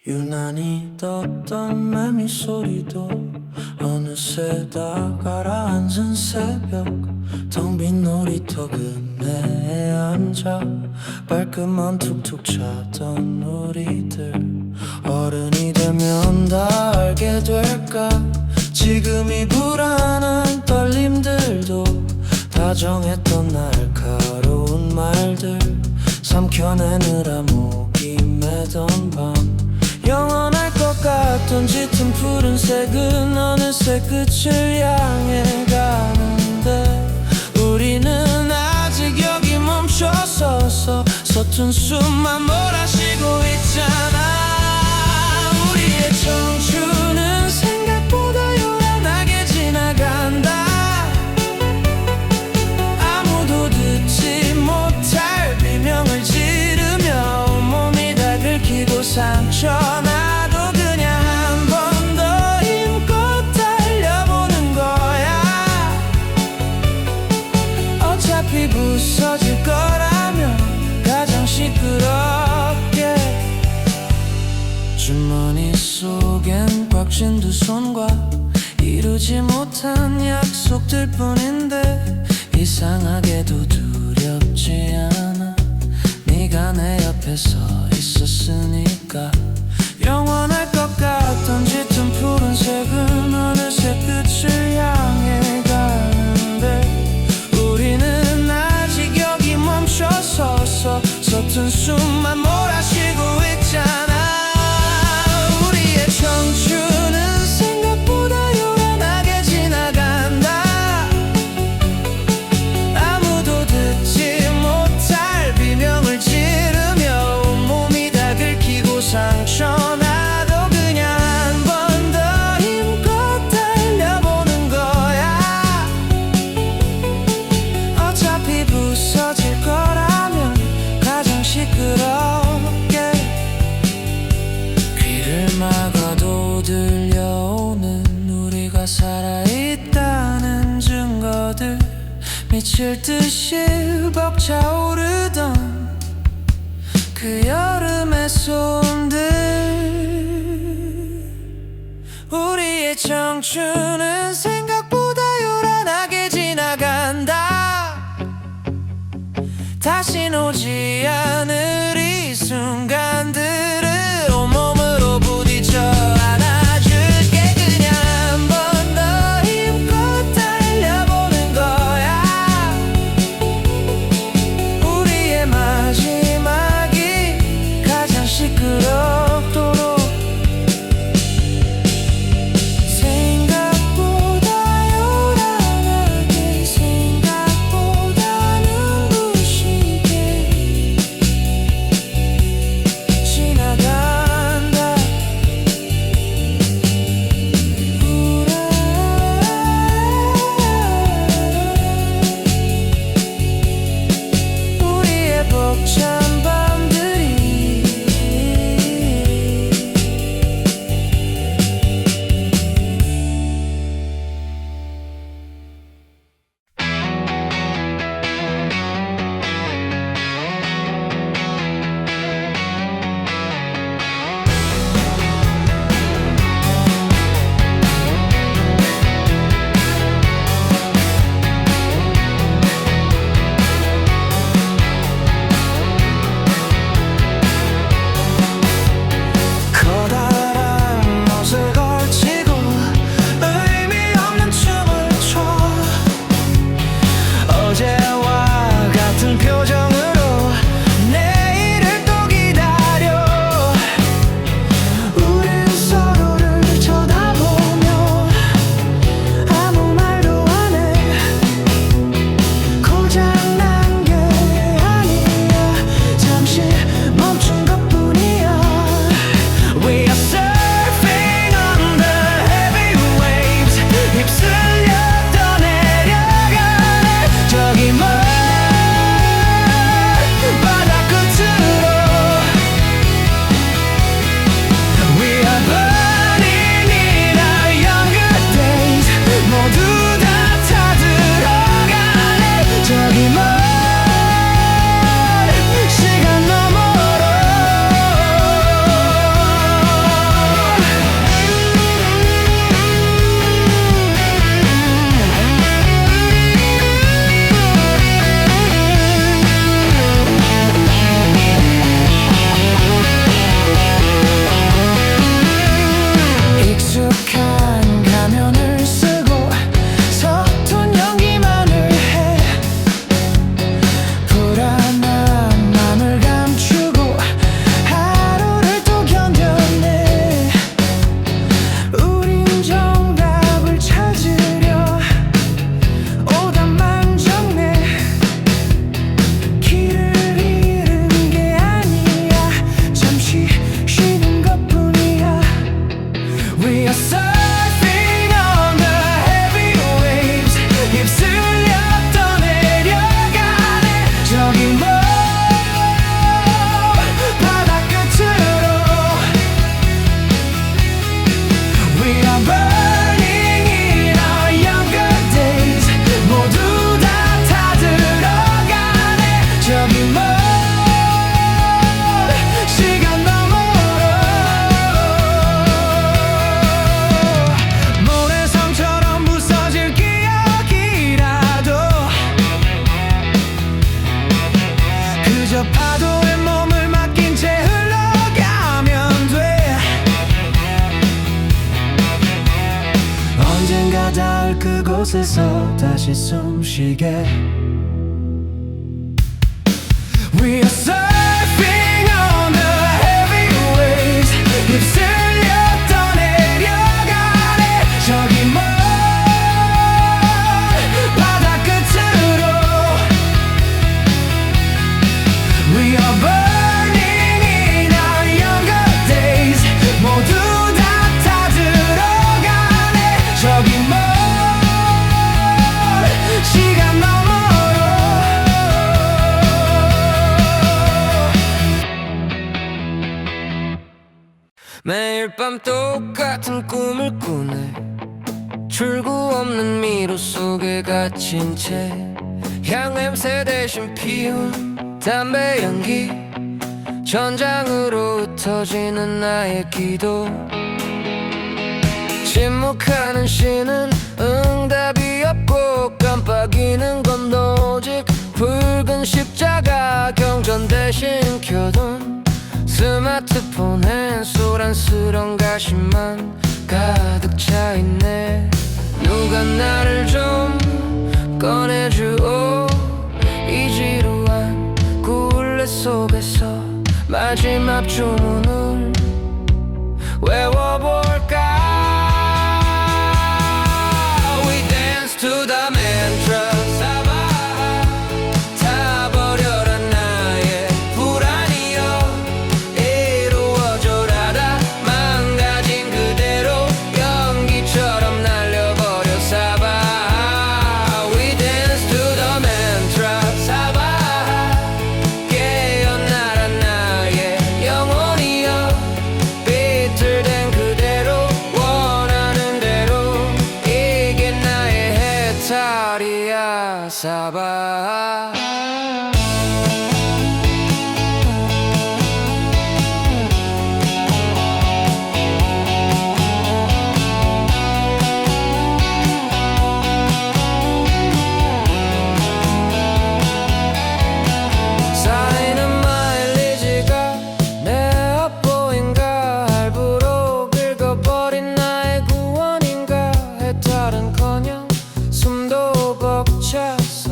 유난히 떴던 매미 소리도 어느새 다 가라앉은 새벽, 텅 빈 놀이터 그네에 앉아 발끝만 툭툭 차던 우리들. 어른이 되면 다 알게 될까? 지금 이 불안한 떨림들도 다정했던 날카로운 말들 삼켜내느라 목이 메던 밤. 영원할 것 같던 짙은 푸른색은 어느새 끝을 향해 가는데, 우리는 아직 여기 멈춰서서 서툰 숨만 몰아쉬고 있잖아. 우리의 청춘은 생각보다 요란하게 지나간다. 아무도 듣지 못할 비명을 지르며 온몸이 다 긁히고 상처나도 그냥 한 번 더 힘껏 달려보는 거야. 어차피 부서질 거라면 가장 시끄럽게. 주머니 속엔 꽉 쥔 두 손과 이루지 못한 약속들 뿐인데, 이상하게도 두렵지 않아. 네가 내 옆에 서 있었으니까. 영원할 것 같던 짙은 푸른색은 어느새 끝을 향해 가는데, 우리는 아직 여기 멈춰서서 서툰 숨만 몰아쉬고 있잖아. 우리의 청춘은 생각보다 요란하게 지나간다. 아무도 듣지 못할 비명을 지르며 온몸이 다 긁히고 상처나도 그냥 한 번 더 힘껏 달려보는 거야. 어차피 부서질 거라면 가장 시끄럽게. 귀를 막아도 들려오는 우리가 살아있다는 증거들, 미칠 듯이 벅차오르던 그 여름의 소음들. 우리의 청춘은 생각보다 요란하게 지나간다. 다신 오지 않을 이 순간들을 온몸으로 부딪혀 안아줄게. 그냥 한 번 더 힘껏 달려보는 거야. 우리의 마지막이 가장 시끄럽도록. 생각보다 요란하게, 생각보다 눈부시게. 곳에서 다시 숨쉬게 We are surfing on the heavy waves 휩쓸려 떠내려가네 저기 먼 바다 끝으로 We are burning in our younger days 모두 다 들어가네 저기 먼 시간 너머로 매일 밤 똑같은 꿈을 꾸네 출구 없는 미로 속에 갇힌 채 향냄새 대신 피운 담배 연기 전장으로 흩어지는 나의 기도 침묵하는 시는 응답이 없고 깜빡이는 건 오직 붉은 십자가 경전 대신 켜둔 스마트폰엔 소란스런 가시만 가득 차있네 누가 나를 좀 꺼내주오 이 지루한 굴레 속에서 마지막 주문을 외워볼까 We dance to the mantra 다 버려라 나의 불안이여 이루어져라 다 망가진 그대로 연기처럼 날려버려 사바 We dance to the mantra 사바 깨어나라 나의 영혼이여 비틀댄 그대로 원하는 대로 이게 나의 해탈이야 사바 쌓이는 마일리지가 내 업보인가 할부로 긁어버린 나의 구원인가 해탈은커녕 숨도 벅차서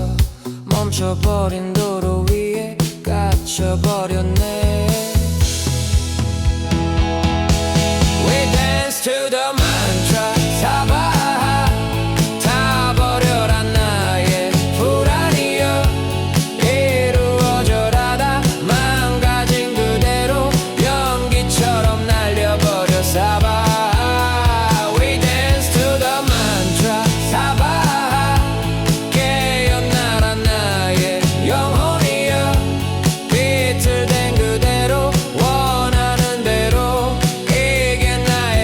멈춰버린 도로 위에 갇혀버렸네 We dance to the mantra 사바하 다 버려라 나의 불안이여 이루어져라 다 망가진 그대로 연기처럼 날려버려 사바하 We dance to the mantra 사바하 깨어나라 나의 영혼이여 비틀댄 그대로 원하는 대로 이게 나의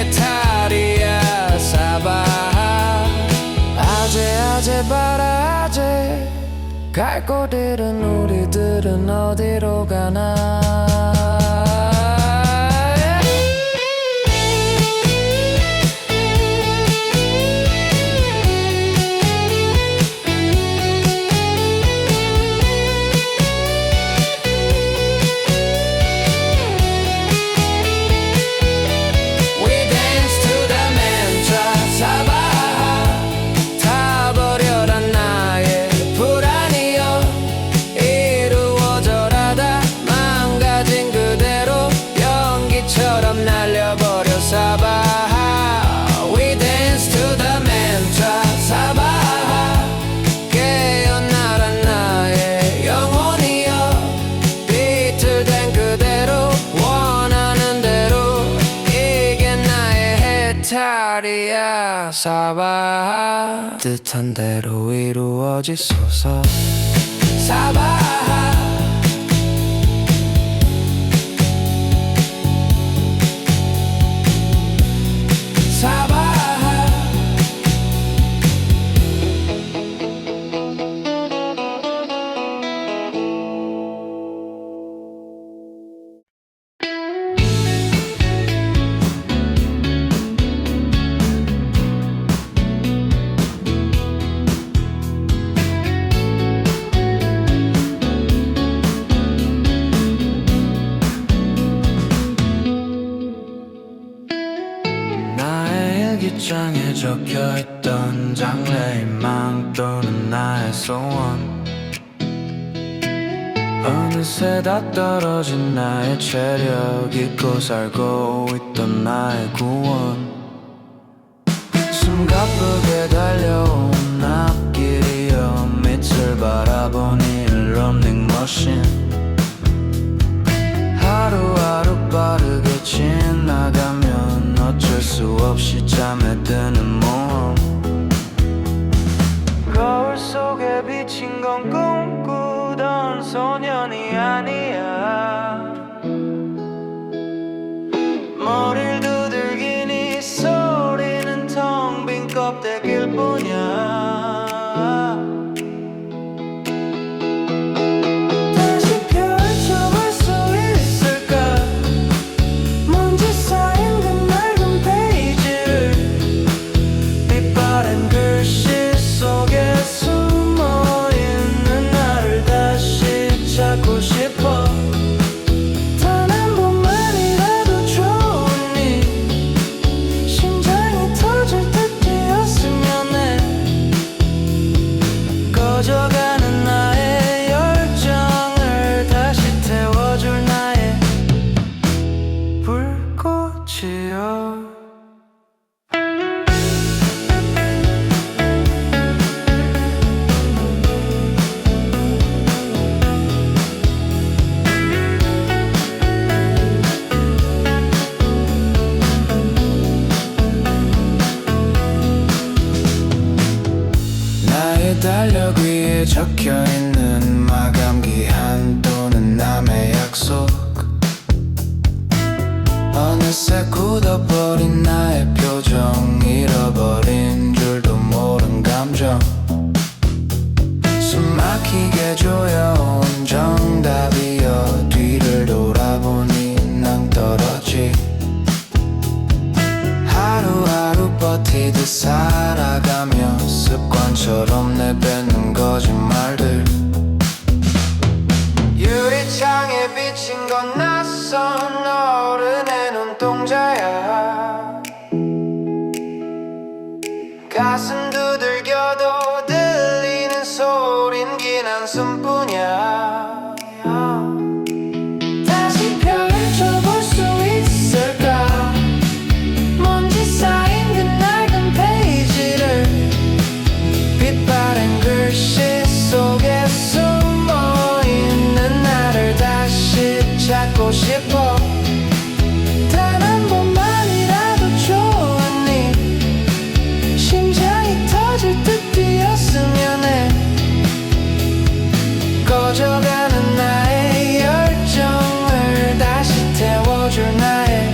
해탈이야 사바하 아재 봐라 아재 갈 곳들은 우리들은 어디로 가나 We dance to the mantra 사바하 다 버려라 나의 불안이여 이루어져라 다 망가진 그대로 연기처럼 날려버려 사바하 We dance to the mantra 사바하 깨어나라 나의 영혼이여 비틀댄 그대로 원하는 대로 이게 나의 해탈이야 사바하 뜻한 대로 이루어지소서 사바하 사바하 유리창에 적혀있던 장래희망 또는 나의 소원 어느새 다 떨어진 나의 체력 잊고 살고 있던 나의 구원 숨가쁘게 달려온 앞길이여 밑을 바라보니 런닝머신 하루하루 빠르게 지나가면 어쩔 수 없이 잠에 드는 모험 거울 속에 비친 건 꿈꾸던 소년이 아니야 머리를 두들기니 소리는 텅 빈 껍데기일 뿐이야 꺼져가는 나의 열정을 다시 태워줄 나의 불꽃이여 달력 위에 적혀있는 마감기한 또는 남의 약속 어느새 굳어버린 나의 표정 잃어버린 줄도 모른 감정 숨막히게 조여온 정답이여 뒤를 돌아보니 낭떠러지 하루하루 버티듯 살아가며 습관처럼 내뱉는 거짓말들 유리창에 비친 건 낯선 어른의 눈동자야 가슴 두들겨도 들리는 소린 긴 한숨뿐이야 다시 펼쳐볼 수 있을까 먼지 쌓인 그 낡은 페이지를 빛바랜 글씨 속에 숨어있는 나를 다시 찾고 싶어 단 한 번만이라도 좋으니 심장이 터질 듯 뛰었으면 해 꺼져가는 나의 열정을 다시 태워줄 나의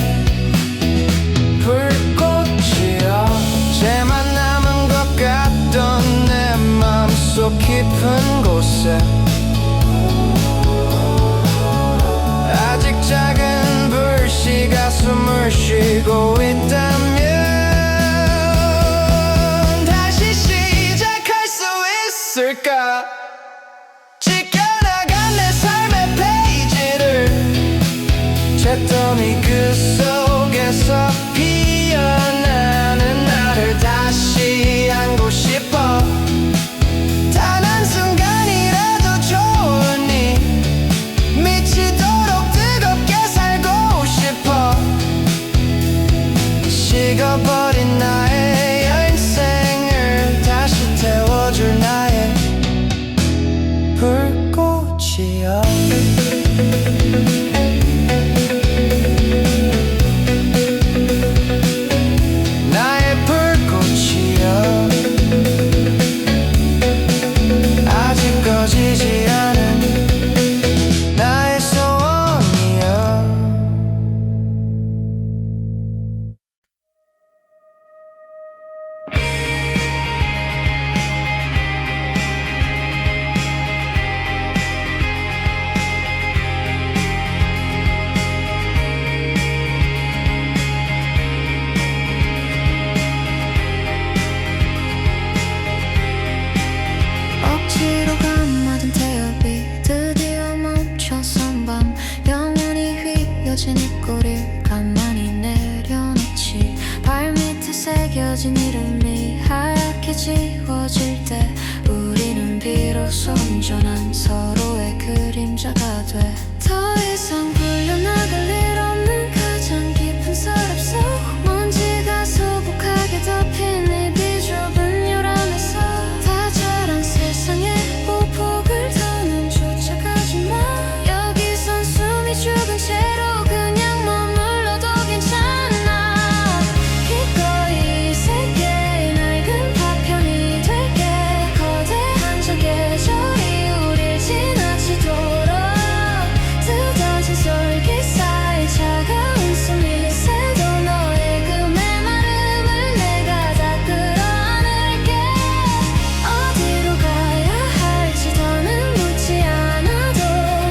불꽃이여 제만 남은 것 같던 내 맘속 깊은 곳에 아직 작은 불씨가 숨을 쉬고 있다면 다시 시작할 수 있을까 지켜나간 내 삶의 페이지를 잿더미 그 속에서 피어나는 나를 다시 안고 싶어 단 한순간이라도 좋으니 미치도록 뜨겁게 살고 싶어 지워질 때 우리는 비로소 온전한 서로의 그림자가 돼. 더 이상 불려나갈 일 없는 가장 깊은 서랍 속 먼지가 소복하게 덮인 이 비좁은 요람에서 다 자란 세상의 보폭을 더는 쫓아가지 마. 여기선 숨이 죽은 채로 그냥 머물러도 괜찮아. 기꺼이 이 세계의 낡은 파편이 될게. 거대한 저 계절이 우릴 지나치도록 뜯어진 솔깃 사이 차가운 숨이 새도 너의 그 메마름을 내가 다 끌어안을게. 어디로 가야 할지 더는 묻지 않아도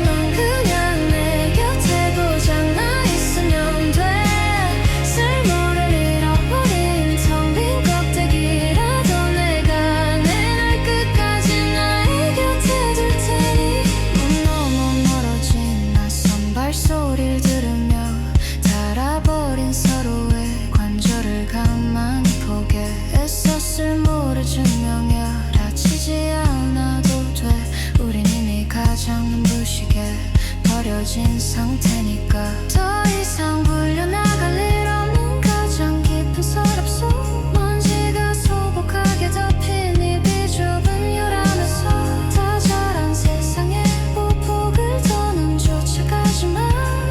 넌 그냥 내 곁에 고장나 있으면 돼. 쓸모를 잃어버린 텅 빈 껍데기라도 내가 내 날 끝까지 나의 곁에 둘 테니. 문 너머 멀어진 낯선 발소리를 들으며 닳아버린 서로의 관절을 가만히 보게. 애써 쓸모를 증명해 다치지 않아도 돼. 우린 이미 가장 눈부시게 버려진 상태니까. 더 이상 불려나갈 일 없는 가장 깊은 서랍 속 먼지가 소복하게 덮인 이 비좁은 요람에서 다 자란 세상의 보폭을 더는 쫓아가지 마.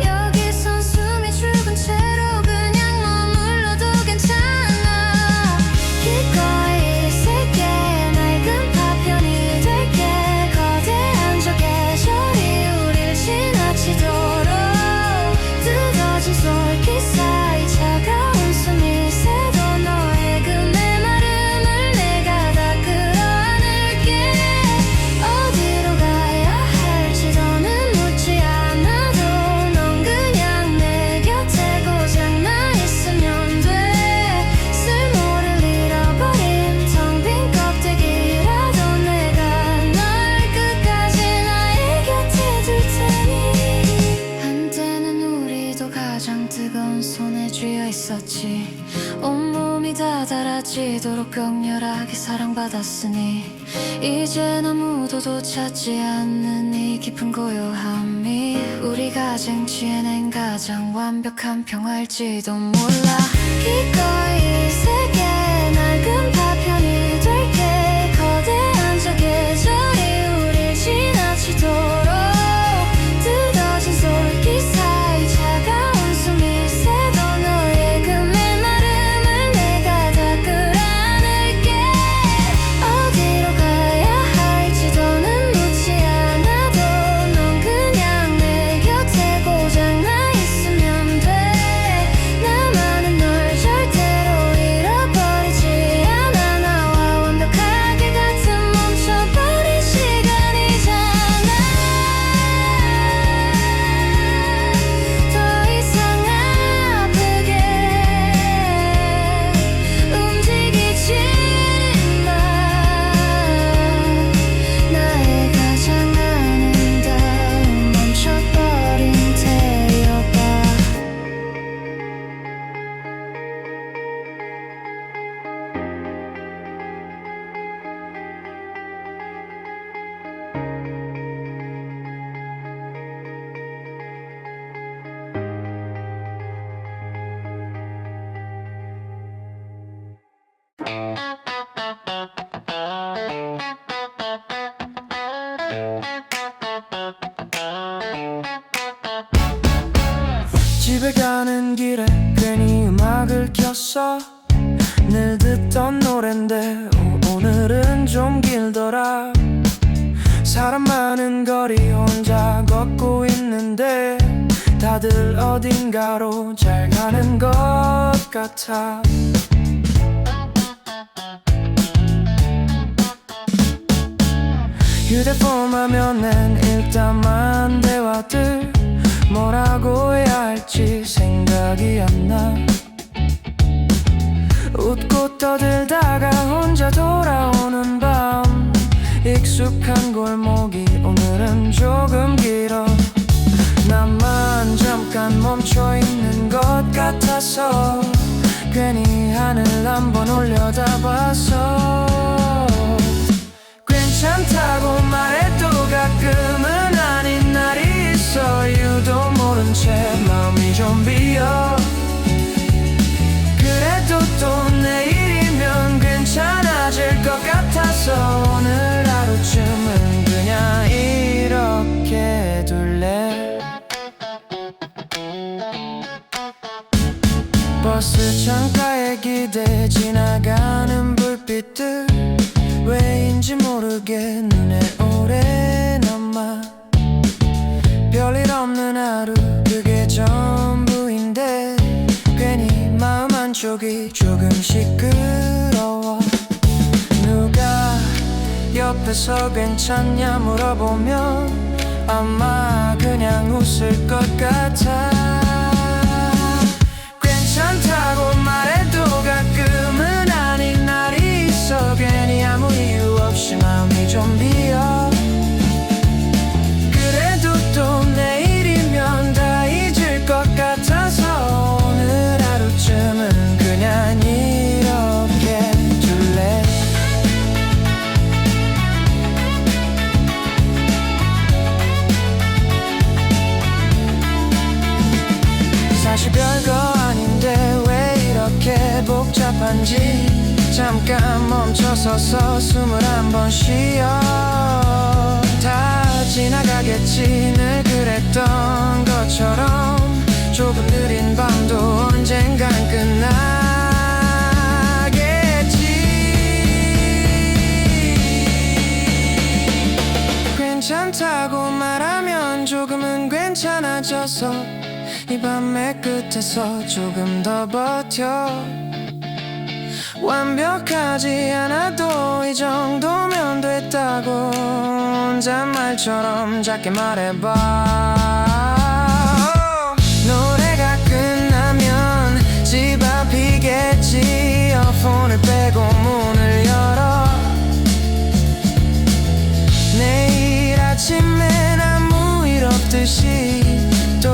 여기선 숨이 죽은 채로 그냥 머물러도 괜찮아. 기꺼이 이 세계의 낡은 파편이 될게. 거대한 저 계절이 우릴 지나치도록 뜯어진 솔깃 사이 차가운 숨이 새도 너의 그 메마름을 내가 다 끌어안을게. 어디로 가야 할지 더는 묻지 않아도 넌 그냥 내 곁에 고장나 있으면 돼. 쓸모를 잃어버린 텅 빈 껍데기라도 내가 널 끝까지 나의 곁에 둘 테니. 한때는 우리도 가장 뜨거운 손에 쥐어 있었지. 온몸이 다 닳아지도록 격렬하게 사랑받았으니 이젠 아무도 찾지 않는 이 깊은 고요함이 우리가 쟁취해낸 가장 완벽한 평화일지도 몰라. 기꺼이 이 세계의 낡은 파편이 될게. 거대한 저 계절이 우릴 지나치도록 뜯어진 솔깃 사이 차가운 숨이 새도 너의 그 메마름을 내가 다 끌어안을게. 어디로 가야 할지 더는 묻지 않아도 넌 그냥 내 곁에 고장나 있으면 돼. 나만은 널 절대로 잃어버리지 않아. 나와 완벽하게 같은 멈춰버린 시간이잖아. 더 이상 아프게 움직이지 마. 나의 가장 아름다운 멈춰버린 태여봐. 집에 가는 길에 괜히 음악을 켰어. 늘 듣던 노랜데 오늘은 좀 길더라. 사람 많은 거리 혼자 걷고 있는데 다들 어딘가로 잘 가는 것 같아. 휴대폰 화면엔 일단만 대화들 뭐라고 해야 할지 생각이 안 나. 웃고 떠들다가 혼자 돌아오는 밤. 익숙한 골목이 오늘은 조금 길어. 나만 잠깐 멈춰있는 것 같아서 괜히 하늘 한번 올려다봤어. 괜찮다고 말해도 가끔은 아닌 날이 있어. 이유도 모른 채 마음이 좀 비어. 그래도 또 내일이면 괜찮아질 것 같아서 오늘 하루쯤은 그냥 이렇게 둘래. 버스 창가에 기대 지나가는 불빛들 왜인지 모르게 눈에 오래 남아. 별일 없는 하루 그게 전부인데 괜히 마음 한쪽이 조금 시끄러워. 누가 옆에서 괜찮냐 물어보면 아마 그냥 웃을 것 같아. 괜찮다고 말해도 가끔은 아닌 날이 있어. 괜히 아무 이유 없이 마음이 좀 비어. 그래도 또 내일이면 다 잊을 것 같아서 오늘 하루쯤은 그냥 이렇게 둘래. 사실 별거 아닌데 왜 이렇게 복잡한지 잠깐 멈춰서서 숨을 한번 쉬어. 다 지나가겠지 늘 그랬던 것처럼. 조금 느린 밤도 언젠간 끝나겠지. 괜찮다고 말하면 조금은 괜찮아져서 이 밤의 끝에서 조금 더 버텨. 완벽하지 않아도 이 정도면 됐다고 혼잣말처럼 작게 말해봐. 노래가 끝나면 집 앞이겠지. 이어폰을 빼고 문을 열어. 내일 아침엔 아무 일 없듯이 또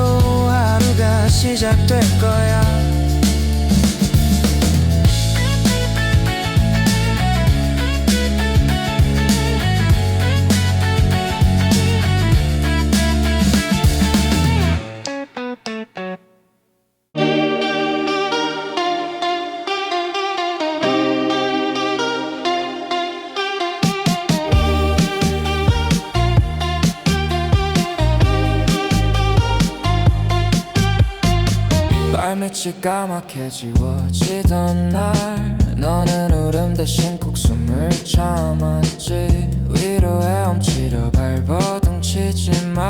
하루가 시작될 거야. 발밑이 까맣게 지워지던 날 너는 울음 대신 꼭 숨을 참았지. 위로에 엄지려 발버둥치지만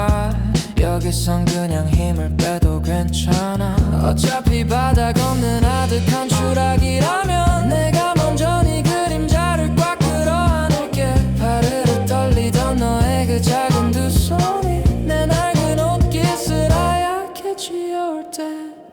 여기선 그냥 힘을 빼도 괜찮아. 어차피 바닥 없는 아득한 추락이라면 내가 먼저 네 그림자를 꽉 끌어안을게. 파르르 떨리던 너의 그 작은 두 손이 내 낡은 옷깃을 하얗게 지울 때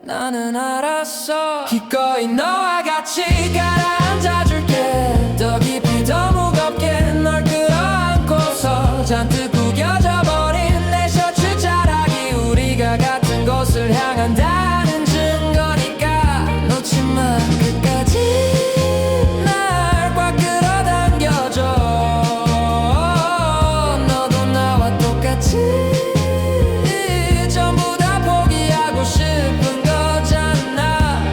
나는 알았어. 기꺼이 너와 같이 가라앉아줄게. 더 깊이 더 무겁게 널 끌어안고서 잔뜩 구겨져 버린 내 셔츠 자락이 우리가 같은 곳을 향한다는 증거니까 놓지 마 끝까지. 날 꽉 끌어당겨줘. 너도 나와 똑같이 전부 다 포기하고 싶은 거잖아.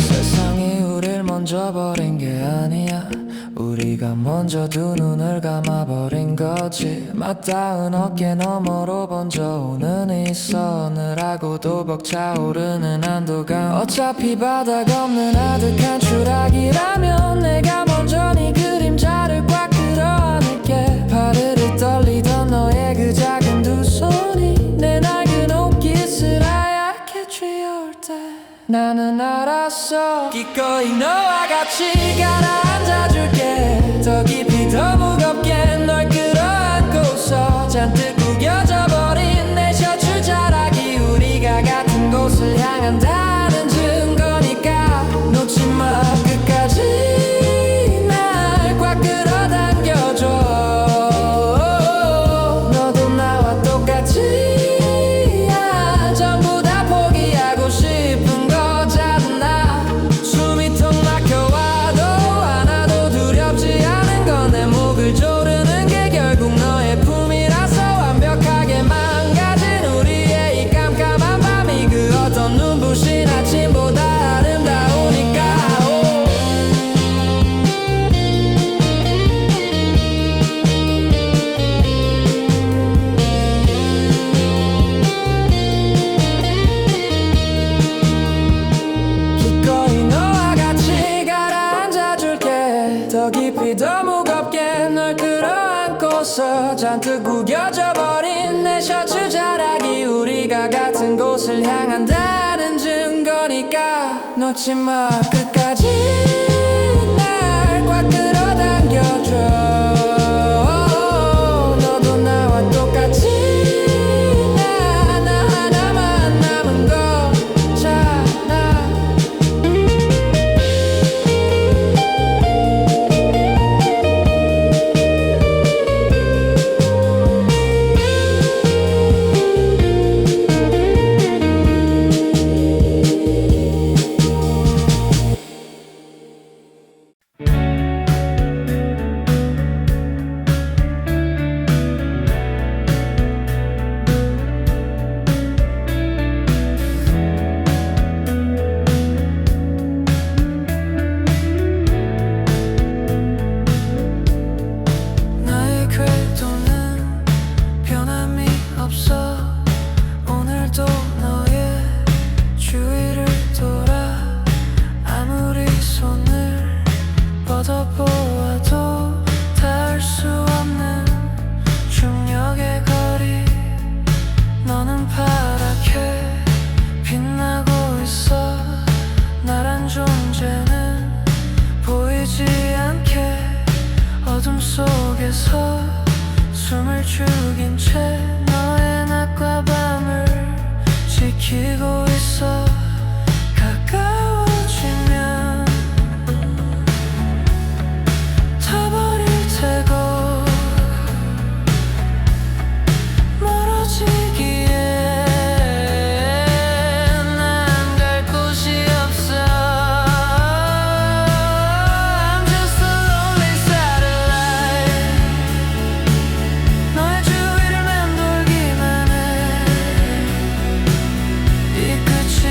세상이 우릴 먼저 버린 게 아니야. 우리가 먼저 두 눈을 감아버린 거지. 맞닿은 어깨 너머로 번져오는 이 서늘하고도 벅차오르는 안도감. 어차피 바닥 없는 아득한 추락이라면 내가 먼저 네 그림자를 꽉 끌어안을게. 파르르 떨리던 너의 그 작은 두 손이 내 낡은 옷깃을 하얗게 쥐어올 때 나는 알았어. 기꺼이 너와 같이 가라앉아줄게. 더 깊이 더 무겁게 널 끌어안고서 잔뜩 구겨져 버린 내 셔츠 자락이 우리가 같은 곳을 향한다는 증거니까 놓지 마 끝까지. 날 꽉 끌어당겨줘. 너도 나와 똑같이 전부 다 포기하고 싶은 거잖아. 숨이 턱 막혀와도 하나도 두렵지 않은 건 내 목을 조르는 잔뜩 구겨져 버린 내 셔츠 자락이 우리가 같은 곳을 향한다는 증거니까 놓지마 끝까지 날 꽉 끌어당겨줘 너도 나와 똑같이 나 하나만 남은 거잖아 나의 궤도는 변함이 없어 오늘도 너의 주위를 돌아 아무리 손을 뻗어보아도 닿을 수 없는 중력의 거리 너는 파랗게 빛나고 있어 나란 존재는 보이지 않게 어둠 속에서 숨을 죽인 채 너의 낮과 밤을 지키고 있어 가까워지면 타버릴 테고 멀어지기엔 난 갈 곳이 없어 I'm just a lonely satellite 너의 주위를 맴돌기만 해 이 끝이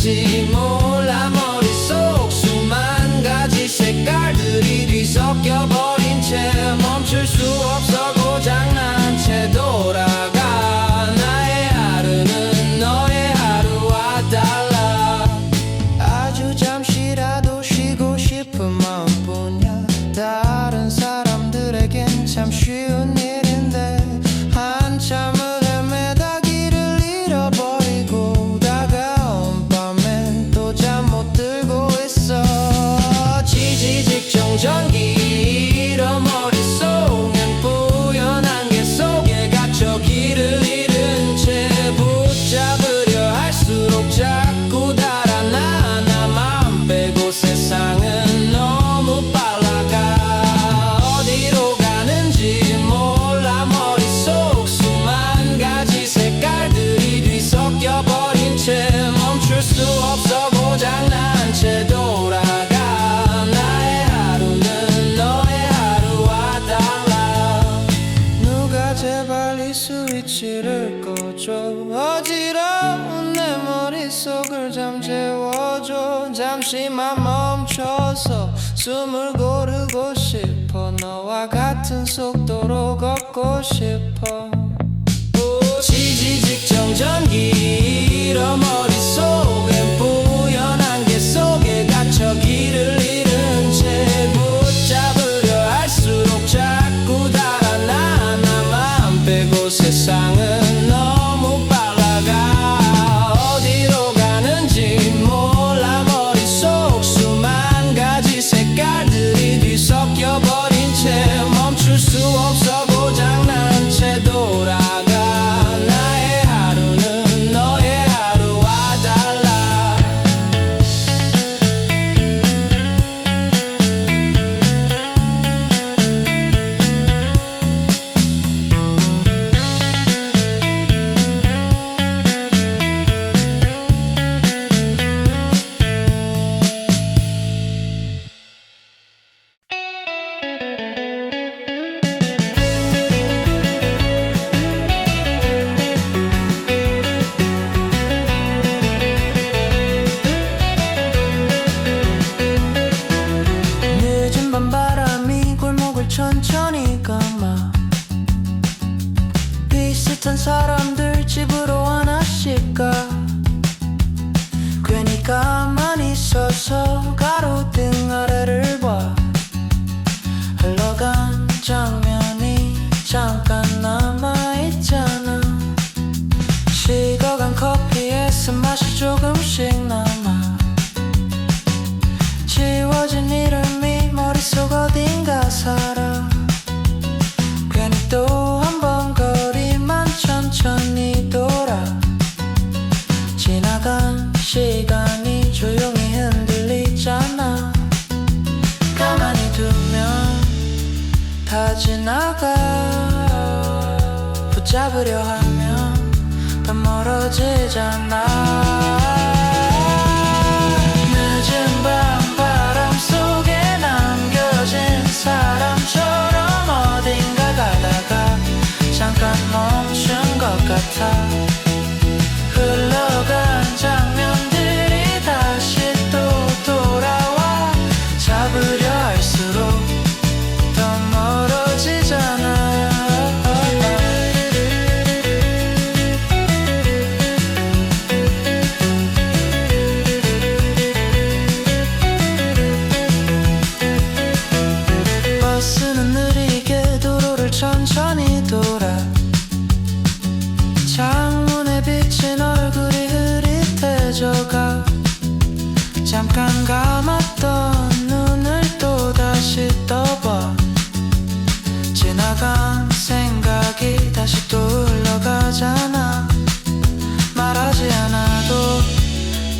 가는지 몰라. 머릿속 수만 가지 색깔들이 뒤섞여버린 채 멈출 수 없어 고장난 채 돌아가. 나의 하루는 너의 하루와 달라. 아주 잠시라도 쉬고 싶은 마음뿐이야. 다른 사람들에겐 참 쉬운 일인데 한참을 헤매다 길을 잃어버리고 다가온 밤엔 또 잠 못 들고 있어. 지지 직전 전기 잃어 머릿속엔 뿌연 안개 속에 갇혀 길을 잃은 채 붙잡으려 할수록 자꾸 달아나. 나만 빼고 세상은 너무 빨라가. 어디로 가는지 몰라. 머릿속 수만 가지 색깔들이 뒤섞여버린 채 멈출 수 없어 고장난 채 돌아가. 나의 하루는 너의 하루와 달라. 누가 제발 이 스위치를 꺼줘. 어지러운 내 머릿속을 잠재워줘. 잠시만 멈춰서 숨을 고르고 싶어. 너와 같은 속도로 걷고 싶어. 지지 직전 전기 잃어 머릿속엔 뿌연 안개 속에 갇혀 길을 잃은 채 붙잡으려 할수록 자꾸 달아나. 나만 빼고 세상은 너무 빨라가. 어디로 가는지 몰라. 머릿속 수만 가지 색깔들이 뒤섞여버린 채 멈출 수 없어 고장난 채 돌아가. 나의 하루는 너의 하루와 달라. 늦은 밤 바람이 골목을 천천히 감아. 비슷한 사람들 집으로 하나씩 가. 괜히 가만히 서서 가로등 아래를 봐. 흘러간 장면이 잠깐 남아있잖아. 식어간 커피에 쓴맛이 조금씩 남아. 지워진 이름이 머릿속 어딘가 살아. 괜히 또 한 번 거리만 천천히 돌아. 지나간 시간이 조용히 흔들리잖아. 가만히 두면 다 지나가. 붙잡으려 하면 더 멀어지잖아. 늦은 밤 바람 속에 남겨진 사람처럼 어딘가 가다가 잠깐 멈춘 것 같아. 흘러간 장면들이 다시 또 돌아와. 잡으려 할수록 더 멀어지잖아. 버스는 느리게 도로를 천천히 돌아. 창문에 비친 얼굴이 흐릿해져가. 잠깐 감았던 눈을 또 다시 떠봐. 지나간 생각이 다시 또 흘러가잖아. 말하지 않아도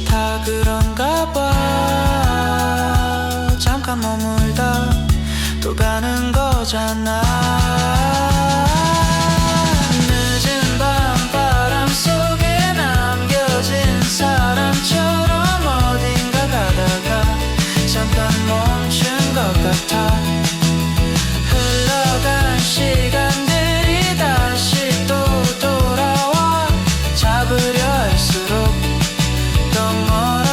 다 그런가 봐. 잠깐 머물다 또 가는 거잖아. 늦은 밤 바람 속에 남겨진 사람처럼 어딘가 가다가 잠깐 멈춘 것 같아. 흘러간 시간들이 다시 또 돌아와. 잡으려 할수록 더 멀어.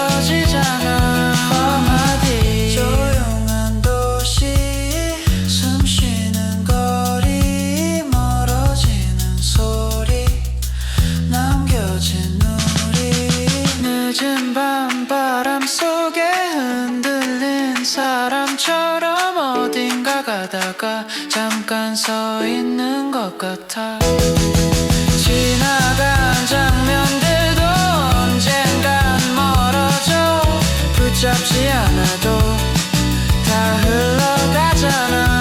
것처럼 어딘가 가다가 잠깐 서 있는 것 같아. 지나간 장면들도 언젠간 멀어져. 붙잡지 않아도 다 흘러가잖아.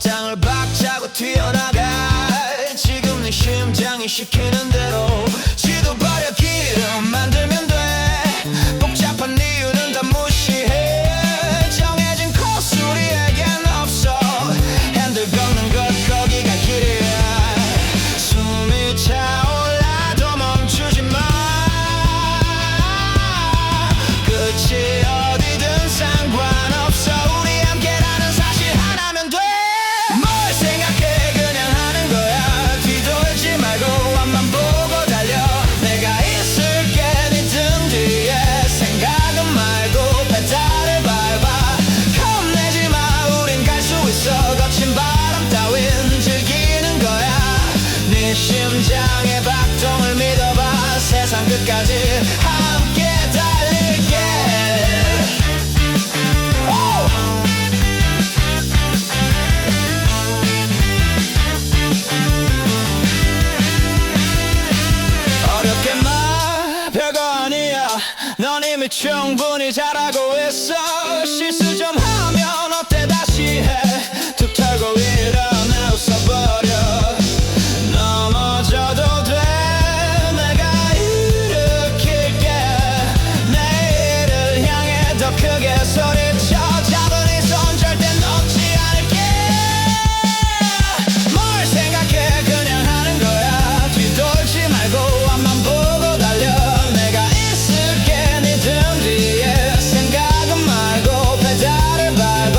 땅을 박차고 튀어나가. 지금 네 심장이 시키는 대로 지도버려 길을 만들면 돼. 복잡한 이유는 다 무시해. 정해진 코스 우리에겐 없어. 핸들 꺾는 것 거기가 길이야. 숨이 차올라도 멈추지 마. 끝이 어디든 상관없어. 우리 함께라는 사실 하나면 돼. 뭘 생각해 그냥 하는 거야. 뒤돌지 말고 앞만 보고 달려. 내가 있을게 네 등 뒤에. 생각은 말고 페달을 밟아. 겁내지 마 우린 갈 수 있어. 거친 바람 따윈 즐기는 거야. 네 심장의 박동을 믿어봐. 세상 끝까지 함께 달릴게. 어렵게 말 별거 아니야. 넌 이미 충분히 잘하고 있어. 실수 좀 하면 어때 다시 해. 툭 털고 일어나 웃어버려. 넘어져도 돼. 내가 일으킬게. 내일을 향해 더 크게 소리쳐. 작은 이 손 절대 놓지 않을게. 뭘 생각해 그냥 하는 거야. 뒤돌지 말고 앞만 보고 달려. 내가 있을게 네 등 뒤에. 생각은 말고 페달을 밟아.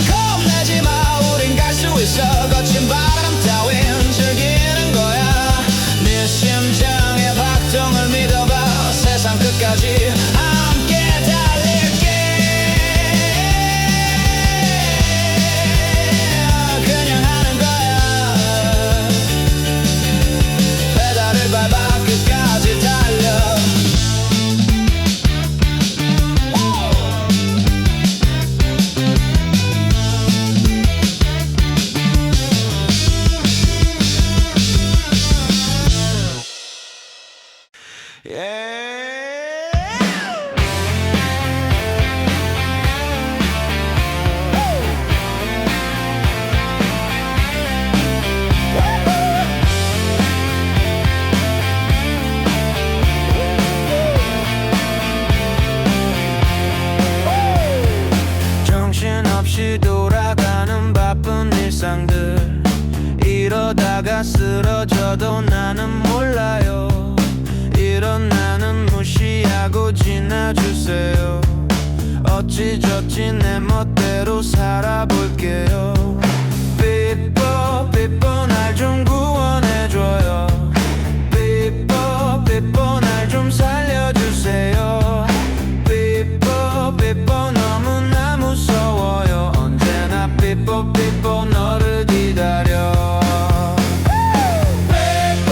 겁내지 마 우린 갈 수 있어. 거친 바람 따윈 즐기는 거야. 네 심장의 박동을 믿어봐. 세상 끝까지 함께 달릴게. 그냥 하는 거야. 페달을 밟아 끝까지 달려. 정신없이 돌아가는 바쁜 일상들. 이러다가 쓰러져도 나는 몰라요. 이런 나는 무시하고 지나주세요. 어찌저찌 내 멋대로 살아볼게요. 삐뽀 삐뽀 날 좀 구원해줘요. 삐뽀 삐뽀 날 좀 살려주세요. 삐뽀 삐뽀 너무나 무서워요. 언제나 삐뽀 삐뽀 너를 기다려. 삐뽀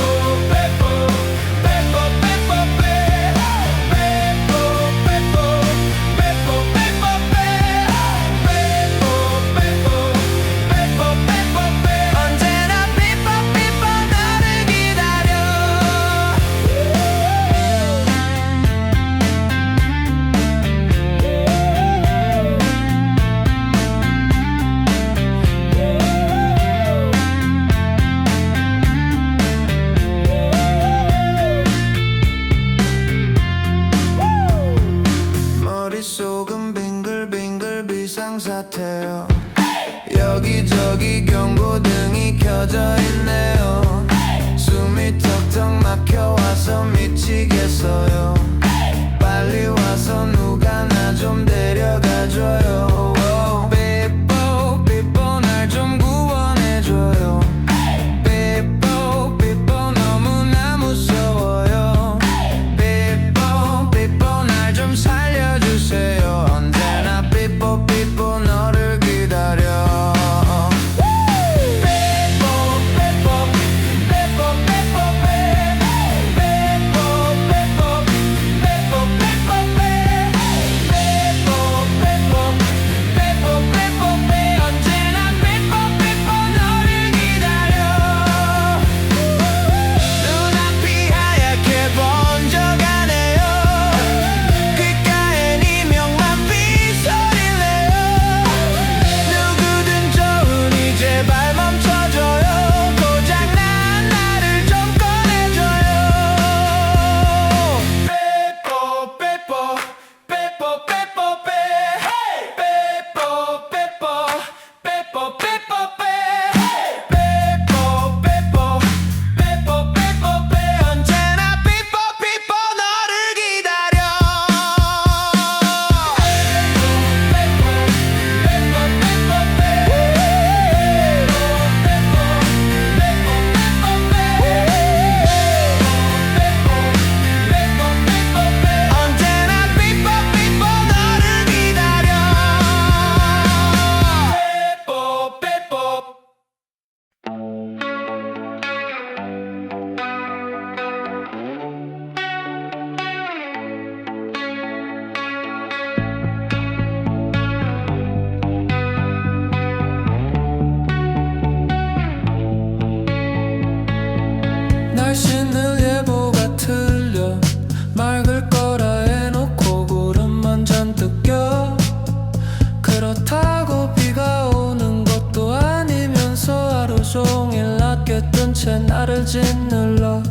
채 나를 짓눌러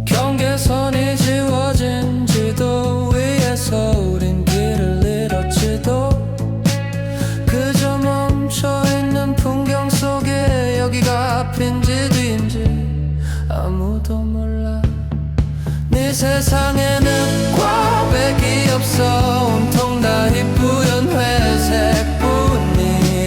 경계선이 지워진 지도 위에서 우린 길을 잃었지도 그저 멈춰있는 풍경 속에 여기가 앞인지 뒤인지 아무도 몰라 네 세상에는 꽈배기 없어 온통 다 희뿌연 회색뿐이야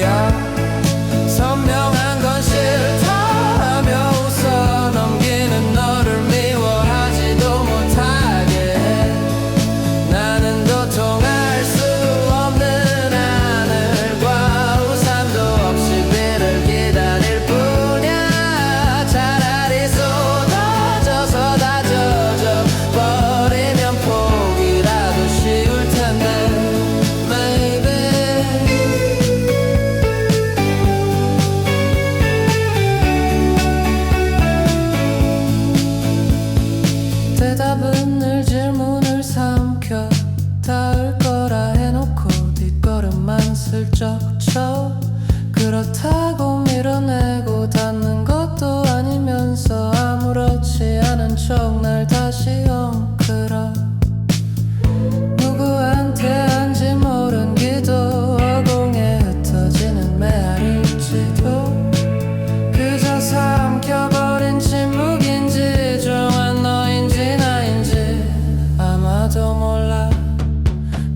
선명한 건 싫다 하며 웃어 넘기는 너를 미워하지도 못하게 해 나는 도통할 수 없는 하늘과 우산도 없이 비를 기다릴 뿐이야 차라리 쏟아져서 다 젖어 버리면 포기라도 쉬울 텐데 maybe 대답은 늘 질문을 삼켜 닿을 거라 해놓고 뒷걸음만 슬쩍 쳐 그렇다고 밀어내고 닿는 것도 아니면서 아무렇지 않은 척 날 다시 엉클어 누구한테 한지 모른 기도 어공에 흩어지는 메아리일지도 그저 삼켜버린 침묵인지 조용한 너인지 나인지 아마도 몰라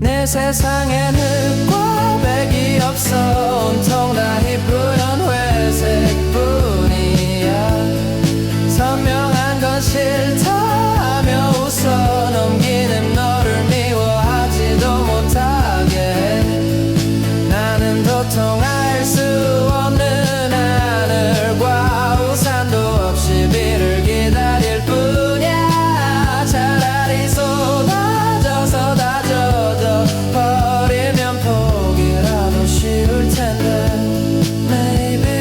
내 세상엔 흙과 백이 없어 온통 다 희뿌연 회색뿐이야 선명한 건 싫다 하며 웃어 넘기는 너를 미워하지도 못하게 해 나는 도통할 수 없는 하늘과 우산도 없이 비를 기다릴 뿐이야 차라리 쏟아져서 다 젖어 버리면 포기라도 쉬울 텐데 maybe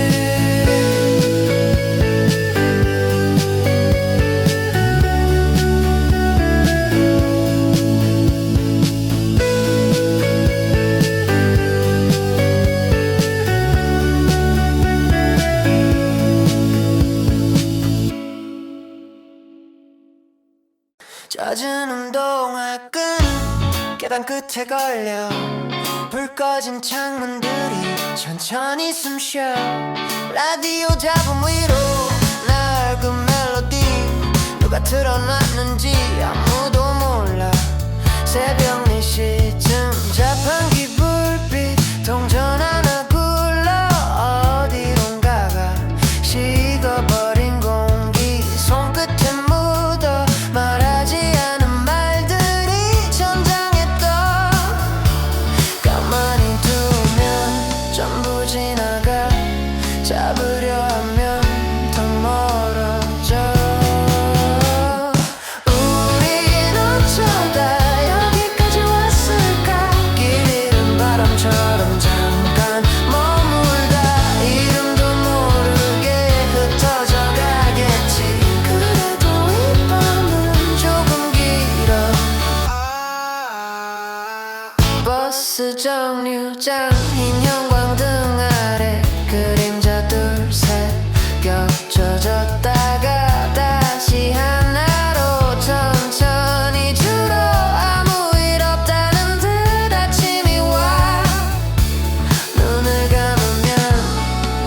젖은 운동화 끈 계단 끝에 걸려 불 꺼진 창문들이 천천히 숨쉬어 라디오 잡음 위로 낡은 멜로디 누가 틀어놨는지 아무도 몰라 새벽 4시쯤 자판기 불빛 동전 하나 굴러 어디론가가 식어버린 공기 손끝에 묻어 말하지 않은 말들이 천장에 떠 가만히 두면 전부 지나가 잡으려 하면 더 멀어져 우린 어쩌다 여기까지 왔을까 길 잃은 바람처럼 잠깐 머물다 이름도 모르게 흩어져 가겠지 그래도 이 밤은 조금 길어 버스 정류장 흰 형광등 아래 그림자 둘셋 겹쳐졌다가 다시 하나로 천천히 줄어 아무 일 없다는 듯 아침이 와 눈을 감으면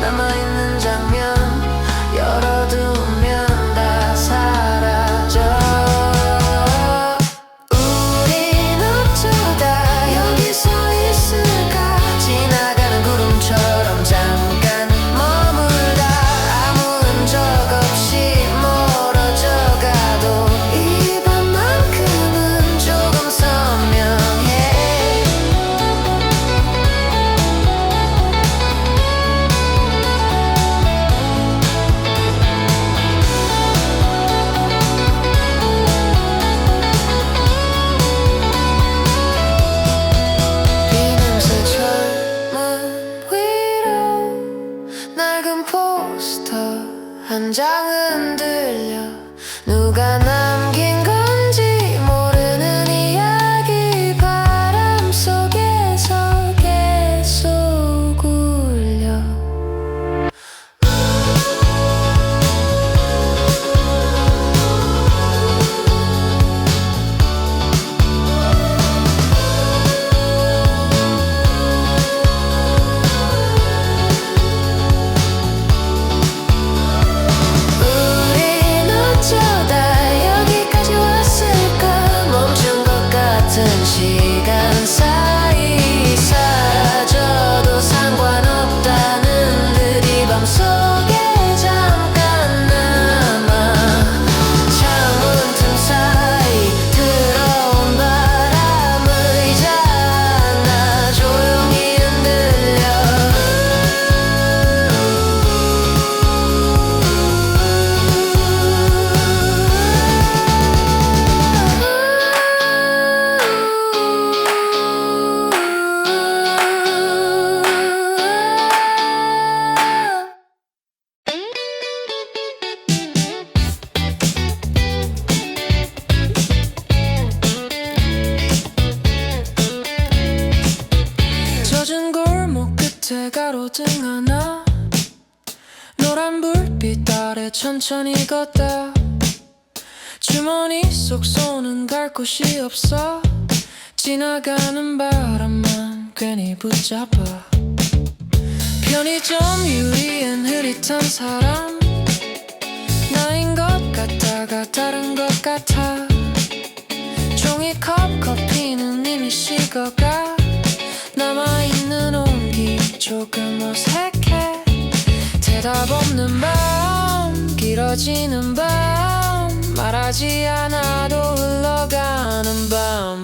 남아있는 장면 열어두면 다 사라져 우린 어쩌다 여기서 있을까 지나가는 구름처럼 잠깐 머물다 아무 흔적 없이 멀어져 가도 이 밤만큼은 조금 선명해 비냄새 철문 위로 낡은 포스터 한 장은 들려 누가 남긴 건지 모르는 이야기 바람 속에서 계속 울려 가등 하나 노란 불빛 아래 천천히 걷다 주머니 속 손은 갈 곳이 없어 지나가는 바람만 괜히 붙잡아 편의점 유리엔 흐릿한 사람 나인 것 같다가 다른 것 같아 종이컵 커피는 이미 식어가 남아있는 온기 조금 어색해 대답 없는 밤 길어지는 밤 말하지 않아도 흘러가는 밤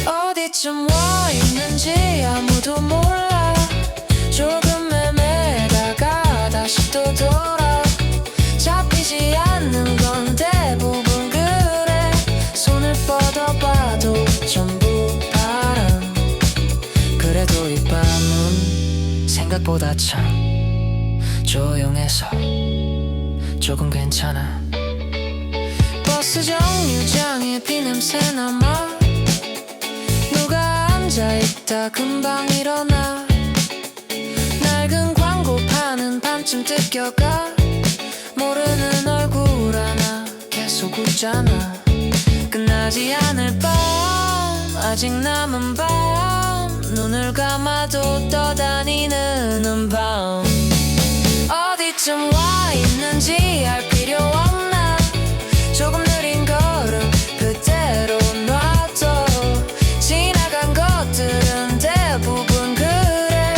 어디쯤 와 있는지 아무도 몰라 조금 헤매다가 다시 또 돌아 잡히지 않는 건 대부분 그래 손을 뻗어봐도 전부 바람 그래도 이 밤은 생각보다 참 조용해서 조금 괜찮아 버스 정류장에 비냄새 남아 누가 앉아있다 금방 일어나 낡은 광고판은 밤쯤 뜯겨가 모르는 얼굴 하나 계속 웃잖아 끝나지 않을 밤 아직 남은 밤 눈을 감아도 떠다니는 밤 어디쯤 와 있는지 알 필요 없나 조금 느린 걸음 그대로 놔둬 지나간 것들은 대부분 그래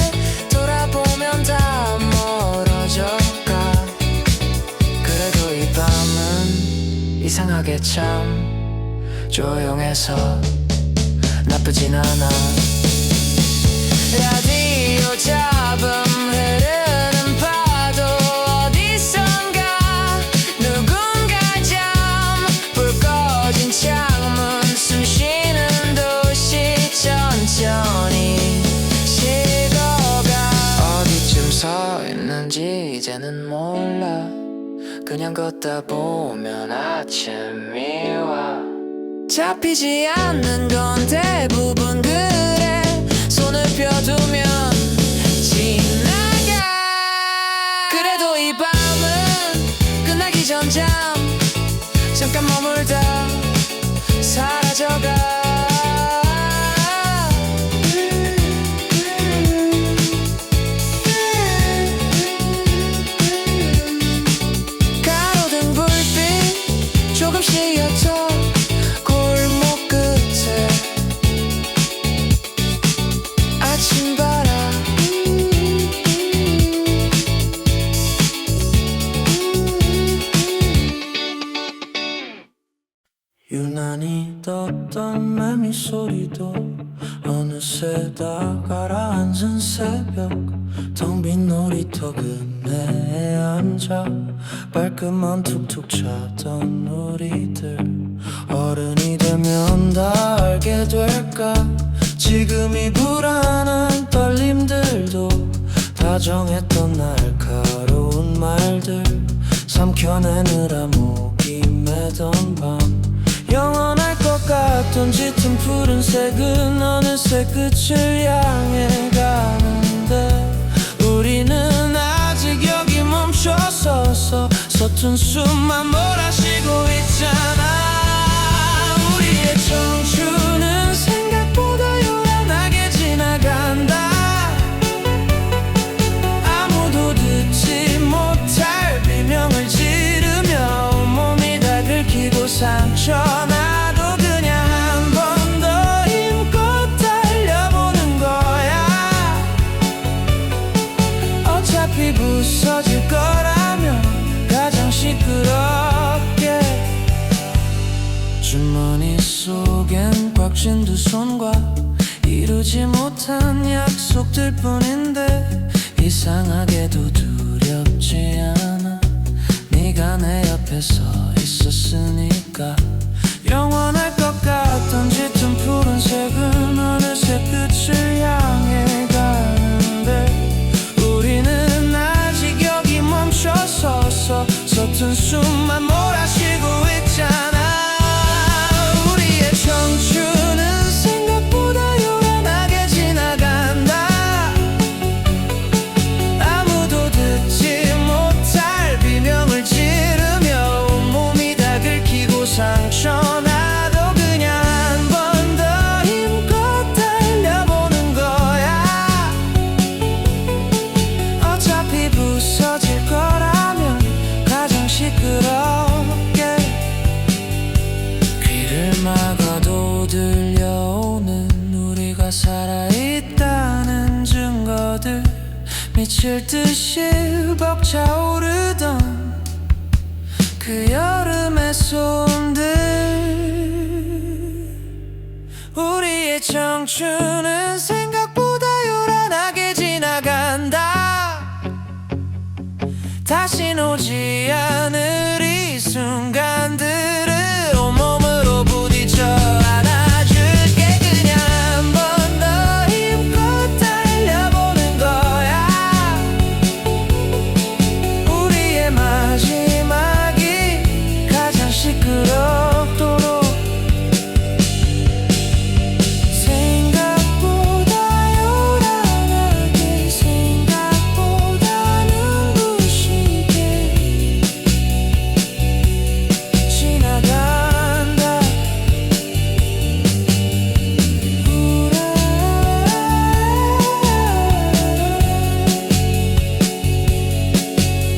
돌아보면 다 멀어져가 그래도 이 밤은 이상하게 참 조용해서 나쁘진 않아 라디오 잡음 흐르는 파도 어디선가 누군가 잠불 꺼진 창문 숨 쉬는 도시 천천히 식어가 어디쯤 서 있는지 이제는 몰라 그냥 걷다 보면 아침이 와 잡히지 않는 건 대부분 그래 손을 펴두면 지나가 그래도 이 밤은 끝나기 전 잠깐 머물다 사라져가 가로등 불빛 조금씩 옅어 골목 끝에 아침바람 유난히 떴던 매미 소리도 어느새 다 가라앉은 새벽 텅 빈 놀이터 그네에 앉아 발끝만 툭툭 차던 우리들 어른이 되면 다 알게 될까 지금 이 불안한 떨림들도 다정했던 날카로운 말들 삼켜내느라 목이 메던 밤 영원할 것 같던 짙은 푸른색은 어느새 끝을 향해 가는데 우리는 아직 여기 멈춰서서 서툰 숨만 몰아쉬고 있잖아 우리의 청춘은 생각보다 요란하게 지나간다 아무도 듣지 못할 비명을 지르며 온몸이 다 긁히고 상처나도 그냥 한 번 더 힘껏 달려보는 거야 어차피 부서질 거라면 가장 시끄럽게 주머니 속엔 꽉 쥔 두 손과 이루지 못한 약속들 뿐인데 이상하게도 두렵지 않아 네가 내 옆에 서 있었으니까 영원할 것 같던 짙은 푸른색은 어느새 끝을 향해 가는데 우리는 아직 여기 멈춰서서 서툰 숨만 몰아쉬고 있잖아 우리의 청춘은 생각보다 요란하게 지나간다 듯이 벅차오르던 그 여름의 소음들 우리의 청춘은 생각보다 요란하게 지나간다 다신 오지 않을 이 순간들을 온몸으로 부딪혀 안아줄게 그냥 한 번 더 힘껏 달려보는 거야 우리의 마지막이 가장 시끄럽도록 생각보다 요란하게 생각보다 눈부시게 지나간다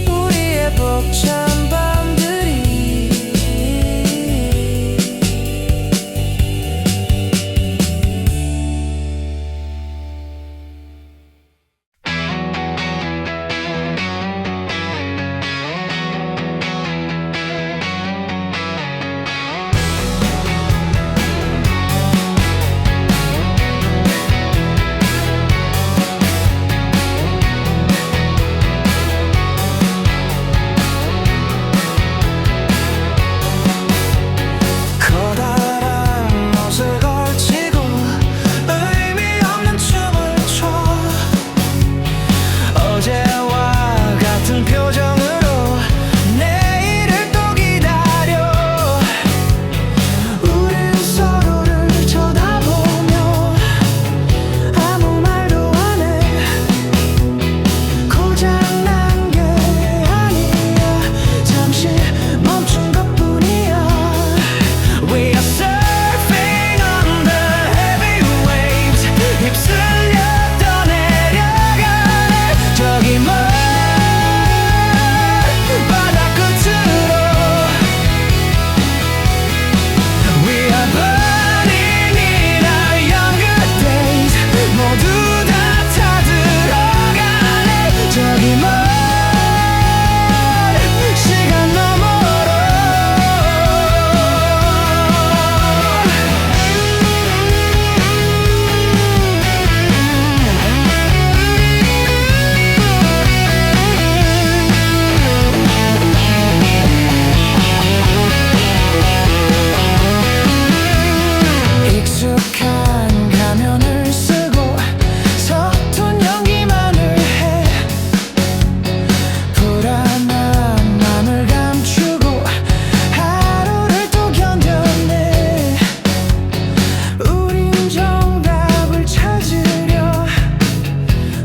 우리의 벅찬 밤들이 커다란 옷을 걸치고 의미 없는 춤을 춰 어제와 같은 표정으로 내일을 또 기다려 우린 서로를 쳐다보며 아무 말도 안 해 고장난 게 아니야 잠시 멈춘 것뿐이야 We are surfing on the heavy waves 휩쓸려 떠내려가네 저기 먼 바다 끝으로 We are burning in our younger days 모두 다 타들어가네 저기 먼 시간 너머로 익숙한 가면을 쓰고 서툰 연기만을 해 불안한 맘을 감추고 하루를 또 견뎌내 우린 정답을 찾으려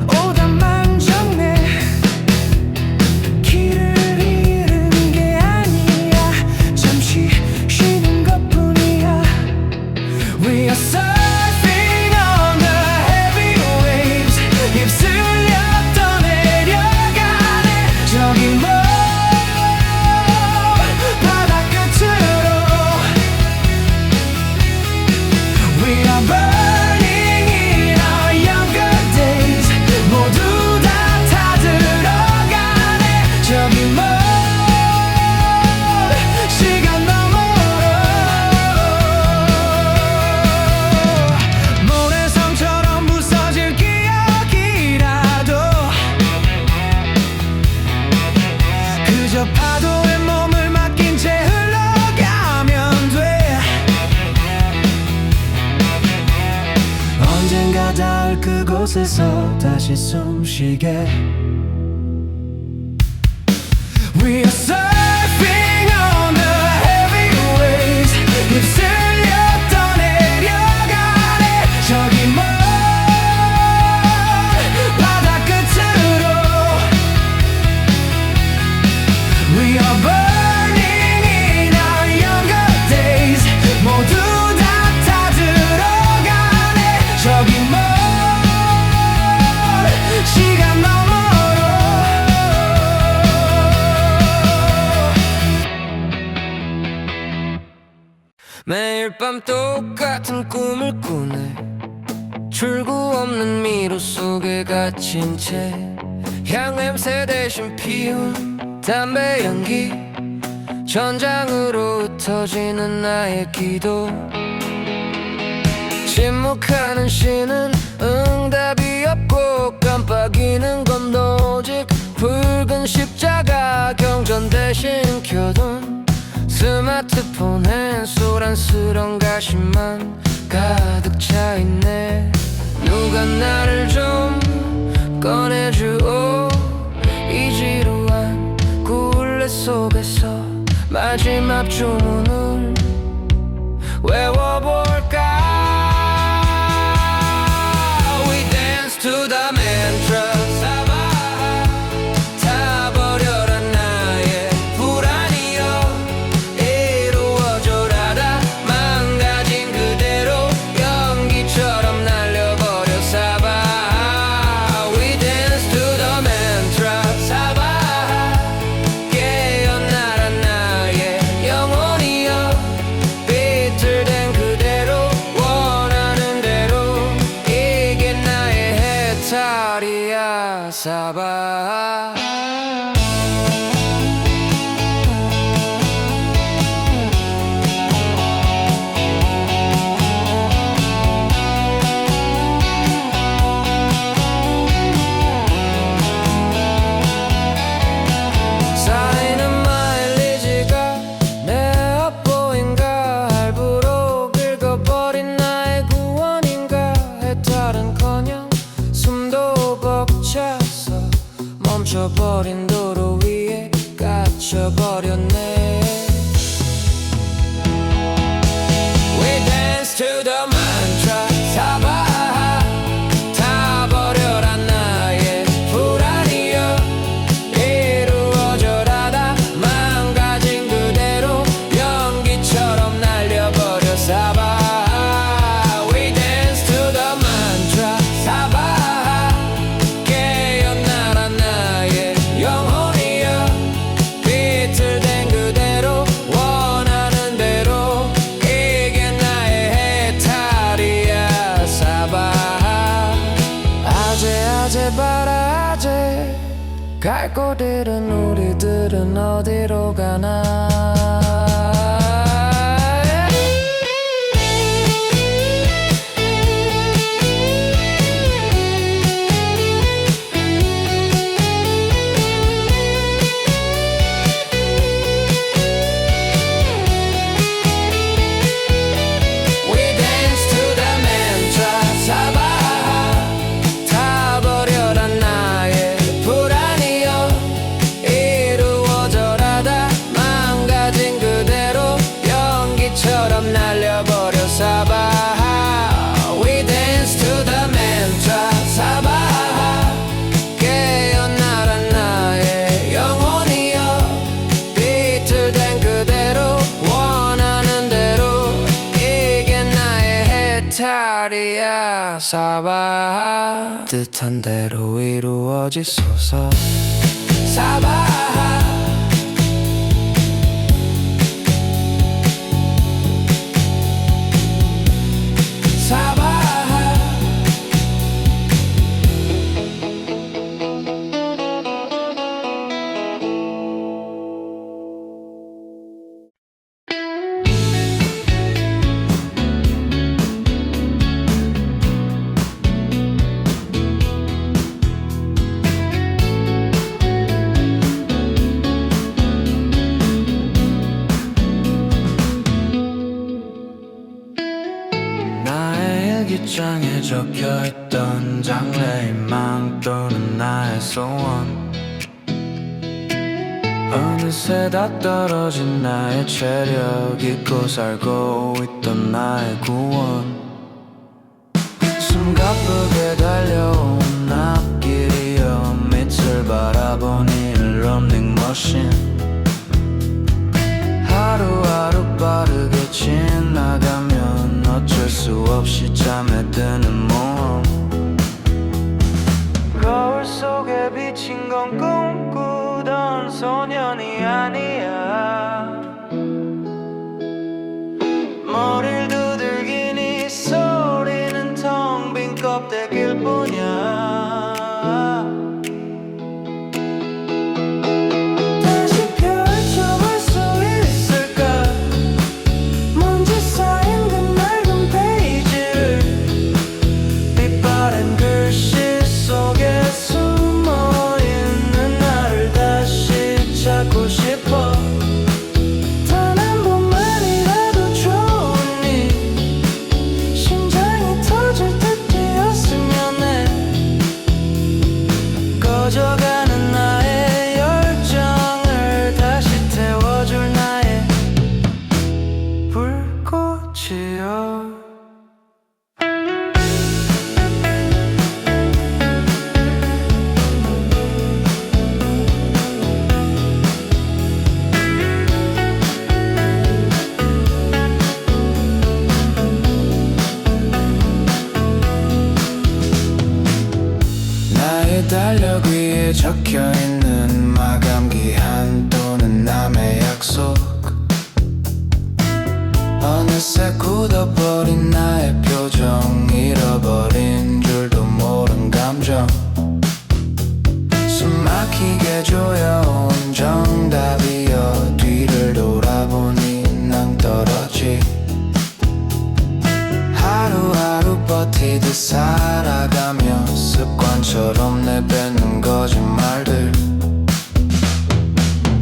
오답만정네 길을 잃은 게 아니야 잠시 쉬는 것뿐이야 We are surfing on the heavy waves 휩쓸려 떠내려가네 저기 먼 바다 끝으로 We are burning in our younger days 모두 다 타들어가네 저기 먼 시간 너머로 모래성처럼 부서질 기억이라도 그저 파도에 몸을 맡긴 채 흘러가면 돼 언젠가 닿을 그곳에서 다시 숨쉬게 We are surfing on the heavy waves 휩쓸려 떠내려가네 저기 먼 바다 끝으로 We are burning in our younger days 모두 다 타들어가네 저기 먼 시간 너머로 매일 밤 똑같은 꿈을 꾸네 출구 없는 미로 속에 갇힌 채 향냄새 대신 피운 담배 연기 전장으로 흩어지는 나의 기도 침묵하는 시는 응답이 없고 깜빡이는 건 오직 붉은 십자가 경전 대신 켜둔 스마트폰엔 소란스런 가시만 가득 차있네 누가 나를 좀 꺼내주오 이 지루한 굴레 속에서 마지막 주문을 외워볼까 We dance to the mantra 다 버려라 나의 불안이여 이루어져라 다 망가진 그대로 연기처럼 날려버려 사바 We dance to the mantra 사바 깨어나라 나의 영혼이여 비틀댄 그대로 원하는 대로 이게 나의 해탈이야 사바 쌓이는 마일리지가 내 업보인가 할부로 긁어버린 나의 구원인가 해탈은커녕 숨도 벅차서 멈춰버린 도로 위에 갇혀버렸네 We dance to the mantra 사바 다 버려라 나의 불안이여 이루어져라 다 망가진 그대로 연기처럼 날려버려 사바 We dance to the mantra 사바 깨어나라 나의 영혼이여 비틀댄 그대로 원하는 대로 이게 나의 해탈이야 사바 아재 바라제 갈 곳들은 우리들은 어디로 가나 We dance to the mantra 사바 다 버려라 나의 불안이여 이루어져라 다 망가진 그대로 연기처럼 날려버려 사바 We dance to the mantra 사바 깨어나라 나의 영혼이여 비틀댄 그대로 원하는 대로 이게 나의 해탈이야 사바 뜻한 대로 이루어지소서 사바 사바 나의 일기장에 적혀있던 장래의 희망 또는 나의 소원 어느새 다 떨어진 나의 체력 잊고 살고 있던 나의 구원 숨가쁘게 달려온 앞길이여 밑을 바라보니 런닝머신 하루하루 빠르게 지나가면 어쩔 수 없이 잠에 드는 모험 거울 속에 비친 건 꿈꾸던 소년이 아니야 머리를 두들긴 이 소리는 텅 빈 껍데기일 뿐이야 적혀있는 마감기한 또는 남의 약속 어느새 굳어버린 나의 표정 잃어버린 줄도 모른 감정 숨막히게 조여온 정답이여 뒤를 돌아보니 낭떠러지 하루하루 버티듯 살아가며 습관처럼 내뱉는 거짓말들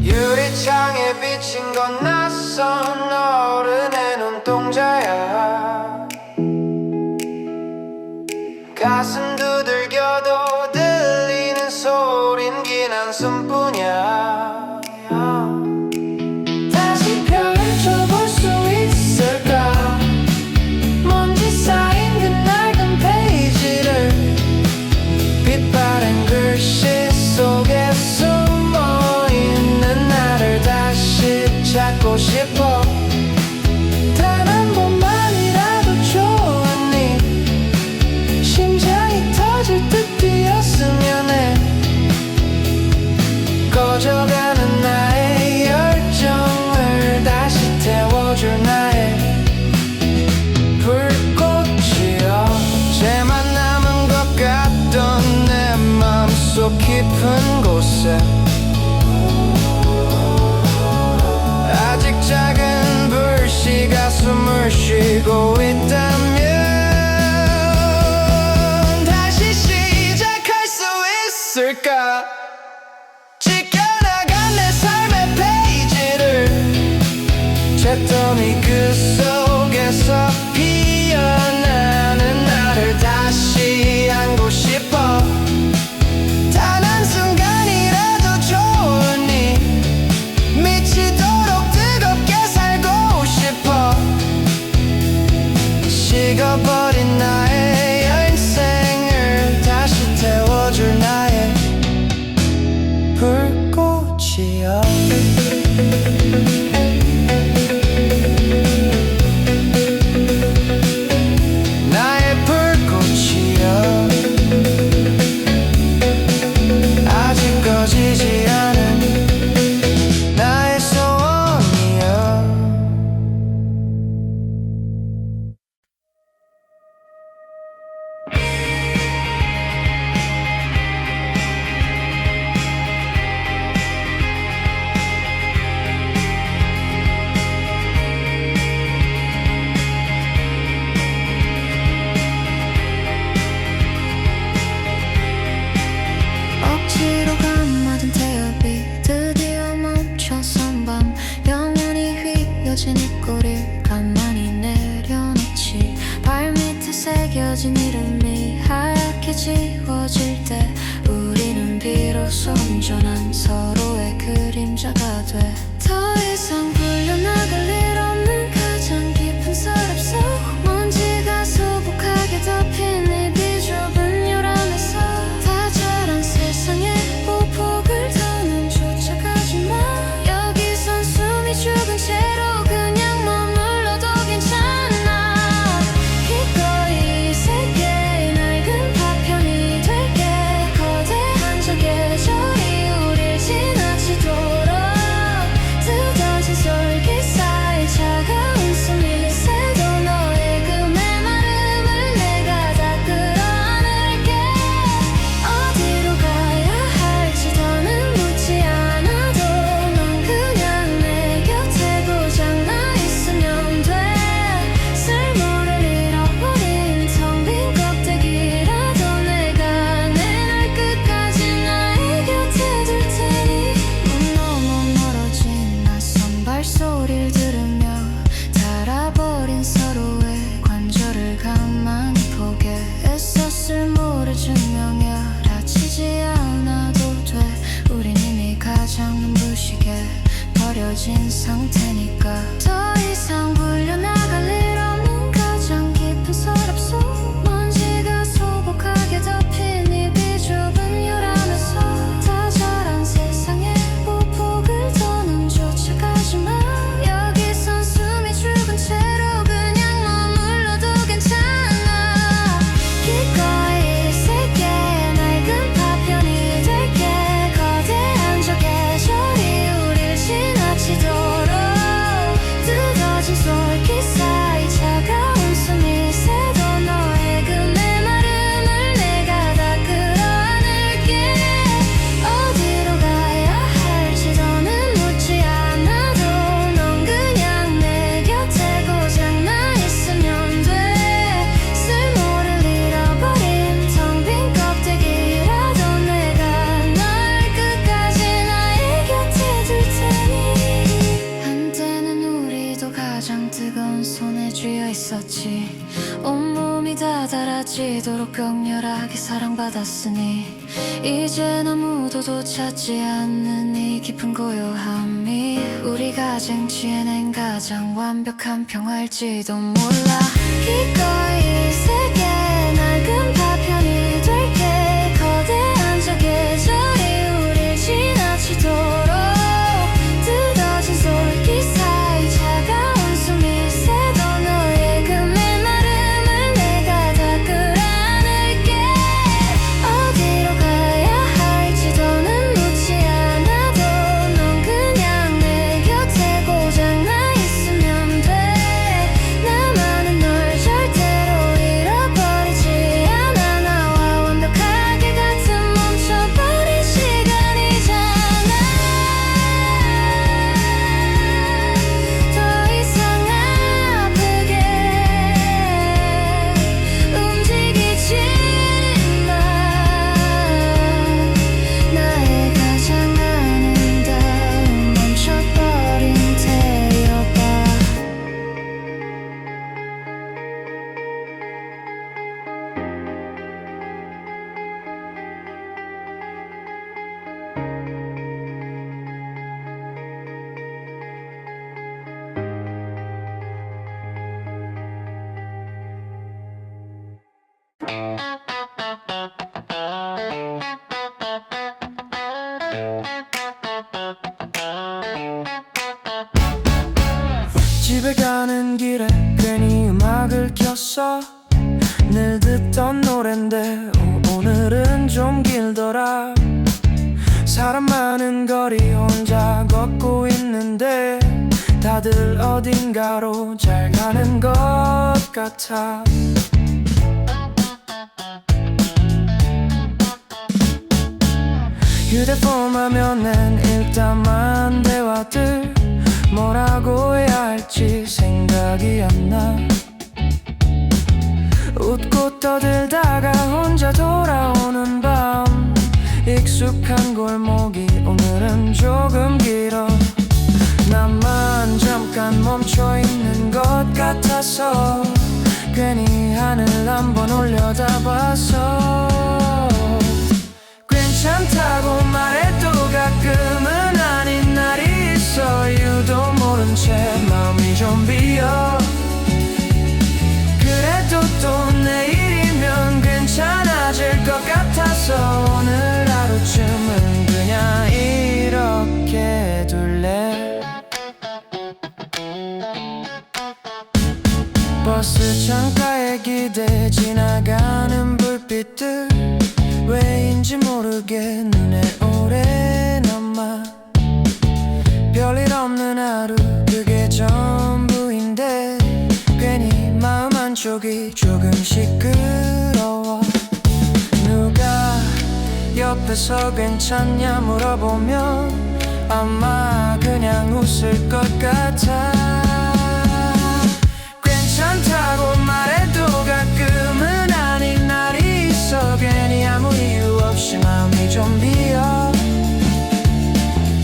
유리창에 비친 건 낯선 어른의 눈동자야 가슴 두들겨도 들리는 소린 긴 한숨뿐이야 다시 펼쳐볼 수 있을까 먼지 쌓인 그 낡은 페이지를 빛바랜 글씨 속에 숨어있는 나를 다시 찾고 싶어 단 한 번만이라도 좋으니 심장이 터질 듯 뛰었으면 해 꺼져가는 나의 열정을 다시 태워줄 나의 불꽃이여 어제만 남은 것 같던 내 맘속 깊은 곳에 아직 작은 불씨가 숨을 쉬고 있다면 다시 시작할 수 있을까 지켜나간 내 삶의 페이지를 잿더미 그 속에서 피어나는 나를 다시 안고 싶어 단 한순간이라도 좋으니 미치도록 뜨겁게 살고 싶어 식어버린 나의 인생을 다시 태워줄 나의 불꽃이여 나의 불꽃이여 아직 꺼지지 않은 나의 소원이여 억지로 감아둔 태엽이 드디어 멈춰선 밤 영원히 휘어진 입꼬리를 가만히 내려놓지 발밑에 새겨진 이름이 하얗게 지워질 때 우리는 비로소 온전한 서로의 그림자가 돼 더 이상 불려나갈 일 없는 가장 깊은 서랍 속 먼지가 소복하게 덮인 이 비좁은 요람에서 다 자란 세상의 보폭을 더는 쫓아가지 마 여기선 숨이 죽은 채로 그냥 머물러도 괜찮아 기꺼이 새게 낡은 파편이 될게 거대한 저 계절이 우릴 지나치도록 뜯어진 솔깃사의 차가운 숨이 새도 너의 그 메마름을 내가 다 끌어안을게 어디로 가야 할지 더는 묻지 않아도 넌 그냥 내 곁에 고장나 있으면 돼 쓸모를 잃어버린 텅 빈 껍데기라도 내가 내 날 끝까지 나의 곁에 둘 테니 문 너머 멀어진 낯선 발소리를 들으며 닳아버린 서로의 관절을 가만히 보게 애써 쓸모를 증명해 다치지 않아도 돼 우린 이미 가장 눈부시게 버려진 상태니까 더 이상 불려나갈 일 없는 가장 깊은 서랍 속 먼지가 소복하게 덮인 이 비좁은 요람에서 다 자란 세상의 보폭을 더는 쫓아가지 마 여기선 숨이 죽은 채로 그냥 머물러도 괜찮아 기꺼이 새게 낡은 파편이 될게 지도록 격렬하게 사랑받았으니 이제 아무도 찾지 않는 이 깊은 고요함이 우리가 쟁취해낸 가장 완벽한 평화일지도 몰라. 기꺼이 세계 낡은 파편이 될게. 거대한 저 계절이 우릴 지나치도록 뜯어진 솔깃 사이 차가운 숨이 새도 너의 그 메마름을 내가 다 끌어안을게. 어디로 가야 할지 더는 묻지 않아도 넌 그냥 내 곁에 고장나 있으면 돼. 나만은 널 절대로 잃어버리지 않아. 나와 완벽하게 같은 멈춰버린 시간이잖아. 더 이상 아프게 움직이지 마. 나의 가장 아름다운 멈춰버린 태여봐. 집에 가는 길에 괜히 음악을 켰어. 늘 듣던 노랜데 오늘은 좀 길더라. 사람 많은 거리 혼자 걷고 있는데 다들 어딘가로 잘 가는 것 같아. 휴대폰 화면엔 일담한 대화들, 뭐라고 해야 할지 생각이 안 나. 웃고 떠들다가 혼자 돌아오는 밤, 익숙한 골목이 오늘은 조금 길어. 나만 잠깐 멈춰있는 것 같아서 괜히 하늘 한번 올려다봤어. 괜찮다고 말해도 가끔은 아닌 날이 있어. 이유도 모른 채 마음이 좀 비어. 그래도 또 내일이면 괜찮아질 것 같아서 오늘 하루쯤은 그냥 이렇게 둘래. 버스 창가에 기대 지나가는 불빛들, 왜인지 모르게 눈에 오래 남아. 별일 없는 하루 그게 전부인데 괜히 마음 한쪽이 조금 시끄러워. 누가 옆에서 괜찮냐 물어보면 아마 그냥 웃을 것 같아. 괜찮다고 말해도 가끔은 아닌 날이 있어. 괜히 아무 이유 없이 마음이 좀 비어.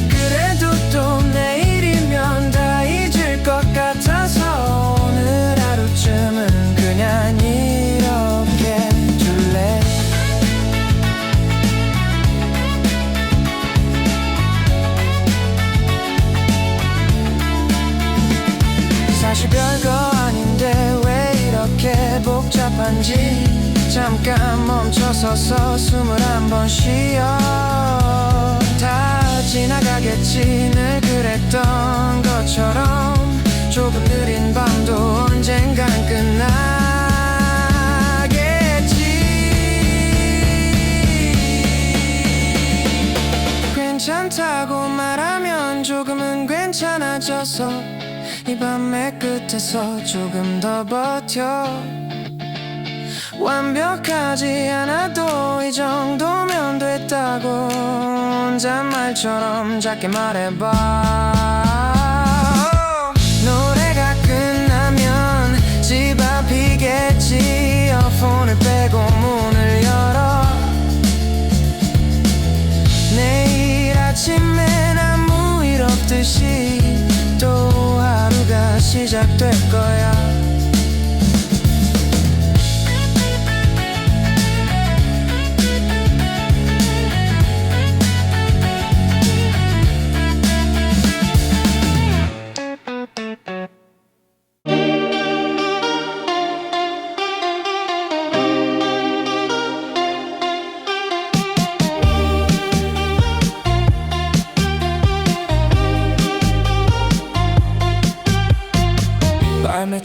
그래도 또 내일이면 다 잊을 것 같아서 오늘 하루쯤은 그냥 이렇게 둘래. 사실 별거 아닌데 왜 이렇게 복잡한지 잠깐 멈춰서서 숨을 한번 쉬어. 다 지나가겠지 늘 그랬던 것처럼. 조금 느린 밤도 언젠간 끝나겠지. 괜찮다고 말하면 조금은 괜찮아져서 이 밤의 끝에서 조금 더 버텨. 완벽하지 않아도 이 정도면 됐다고 혼잣말처럼 작게 말해봐. 노래가 끝나면 집 앞이겠지. 이어폰을 빼고 문을 열어. 내일 아침엔 아무 일 없듯이 또 하루가 시작될 거야.